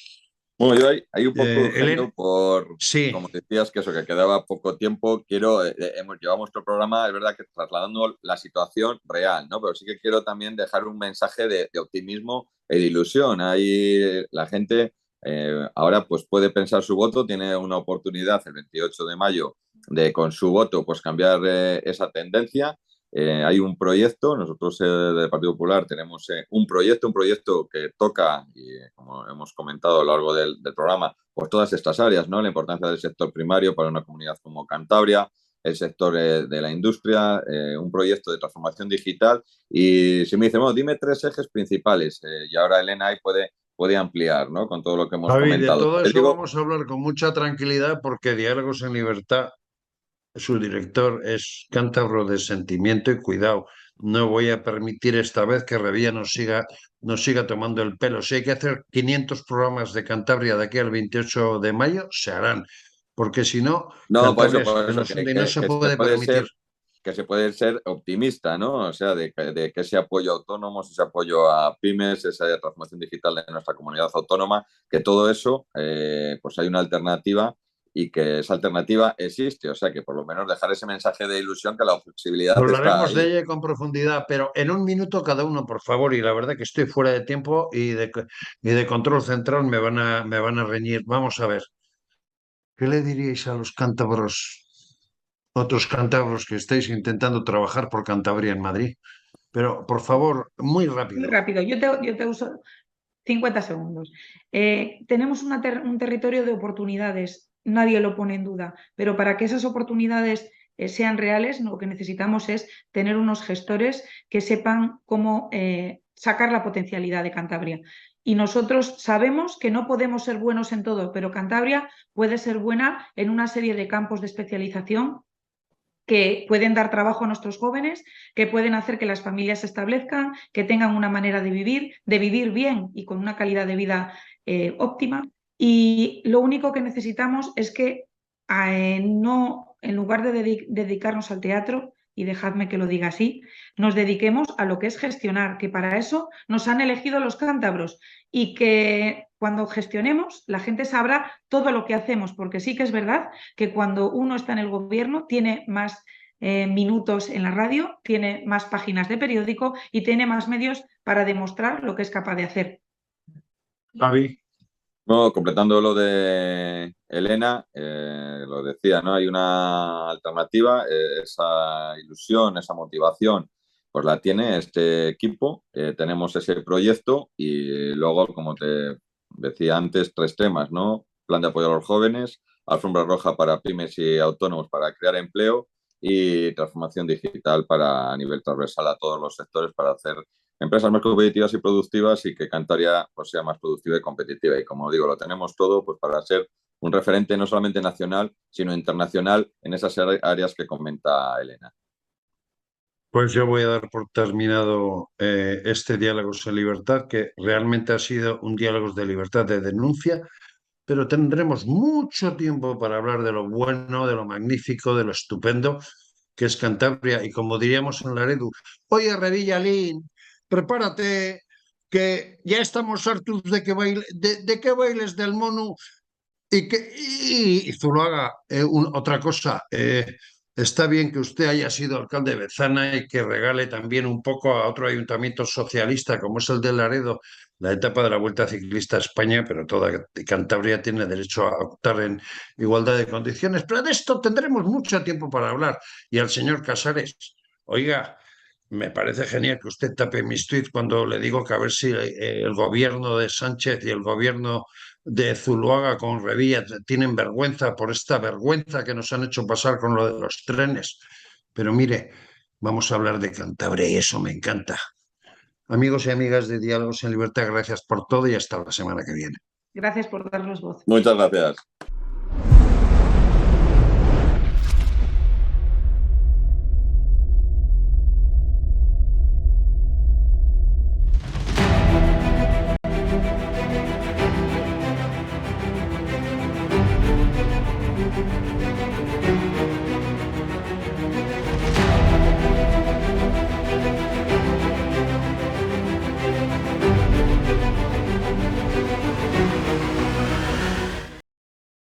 Speaker 3: Bueno, yo ahí un poco
Speaker 1: Elena,
Speaker 3: urgiendo por,
Speaker 1: sí,
Speaker 3: como decías, que eso, que quedaba poco tiempo, hemos llevado nuestro programa, es verdad que trasladando la situación real, ¿no? Pero sí que quiero también dejar un mensaje de optimismo e de ilusión. Ahí la gente ahora pues puede pensar su voto, tiene una oportunidad el 28 de mayo de con su voto pues cambiar esa tendencia. hay un proyecto, nosotros del Partido Popular tenemos un proyecto que toca, y como hemos comentado a lo largo del programa, pues todas estas áreas, ¿no? La importancia del sector primario para una comunidad como Cantabria, el sector de la industria, un proyecto de transformación digital. Y si me dicen, bueno, dime 3 ejes principales, y ahora Elena ahí puede ampliar, ¿no? Con todo lo que hemos
Speaker 1: Javi, de
Speaker 3: comentado.
Speaker 1: todo
Speaker 3: Te
Speaker 1: eso
Speaker 3: digo,
Speaker 1: vamos a hablar con mucha tranquilidad porque Diálogos en Libertad, su director es cántabro de sentimiento y cuidado. No voy a permitir esta vez que Revilla nos siga tomando el pelo. Si hay que hacer 500 programas de Cantabria de aquí al 28 de mayo, se harán. Porque si no,
Speaker 3: no,
Speaker 1: Cantabria
Speaker 3: por
Speaker 1: se
Speaker 3: eso,
Speaker 1: nos hunde y no se
Speaker 3: que se
Speaker 1: puede
Speaker 3: puede
Speaker 1: permitir.
Speaker 3: ser optimista, ¿no? O sea, de que ese apoyo a autónomos, ese apoyo a pymes, esa transformación digital de nuestra comunidad autónoma, que todo eso, pues hay una alternativa y que esa alternativa existe. O sea, que por lo menos dejar ese mensaje de ilusión que la flexibilidad está
Speaker 1: Hablaremos de
Speaker 3: ahí.
Speaker 1: ella con profundidad, pero en un minuto cada uno, por favor. Y la verdad que estoy fuera de tiempo y de control central me van a reñir. Vamos a ver. ¿Qué le diríais a los cántabros, otros cántabros que estáis intentando trabajar por Cantabria en Madrid? Pero, por favor, muy
Speaker 2: Muy
Speaker 1: rápido.
Speaker 2: rápido, yo te uso 50 segundos. Tenemos un territorio de oportunidades, nadie lo pone en duda, pero para que esas oportunidades sean reales, lo que necesitamos es tener unos gestores que sepan cómo sacar la potencialidad de Cantabria. Y nosotros sabemos que no podemos ser buenos en todo, pero Cantabria puede ser buena en una serie de campos de especialización que pueden dar trabajo a nuestros jóvenes, que pueden hacer que las familias se establezcan, que tengan una manera de vivir bien y con una calidad de vida óptima. Y lo único que necesitamos es que no, en lugar de dedicarnos al teatro, y dejadme que lo diga así, nos dediquemos a lo que es gestionar, que para eso nos han elegido los cántabros y que cuando gestionemos la gente sabrá todo lo que hacemos, porque sí que es verdad que cuando uno está en el gobierno tiene más minutos en la radio, tiene más páginas de periódico y tiene más medios para demostrar lo que es capaz de hacer.
Speaker 1: Javi.
Speaker 3: No, completando lo de Elena, lo decía, ¿no? Hay una alternativa, esa ilusión, esa motivación, pues la tiene este equipo. Tenemos ese proyecto y luego, como te decía antes, 3 temas, ¿no? Plan de apoyo a los jóvenes, alfombra roja para pymes y autónomos para crear empleo y transformación digital a nivel transversal a todos los sectores para hacer empresas más competitivas y productivas y que Cantabria pues, sea más productiva y competitiva. Y como digo, lo tenemos todo pues, para ser un referente no solamente nacional, sino internacional en esas áreas que comenta Elena.
Speaker 1: Pues yo voy a dar por terminado este Diálogos en Libertad, que realmente ha sido un Diálogos de Libertad de denuncia, pero tendremos mucho tiempo para hablar de lo bueno, de lo magnífico, de lo estupendo que es Cantabria. Y como diríamos en Laredo, oye, Revillalín, prepárate, que ya estamos hartos de que de que bailes del mono y Zuluaga. Otra cosa, está bien que usted haya sido alcalde de Bezana y que regale también un poco a otro ayuntamiento socialista como es el de Laredo la etapa de la Vuelta Ciclista a España, pero toda Cantabria tiene derecho a optar en igualdad de condiciones. Pero de esto tendremos mucho tiempo para hablar. Y al señor Casares, oiga, me parece genial que usted tape mis tweets cuando le digo que a ver si el gobierno de Sánchez y el gobierno de Zuluaga con Revilla tienen vergüenza por esta vergüenza que nos han hecho pasar con lo de los trenes. Pero mire, vamos a hablar de Cantabria y eso me encanta. Amigos y amigas de Diálogos en Libertad, gracias por todo y hasta la semana que viene.
Speaker 2: Gracias por darnos voz.
Speaker 3: Muchas gracias.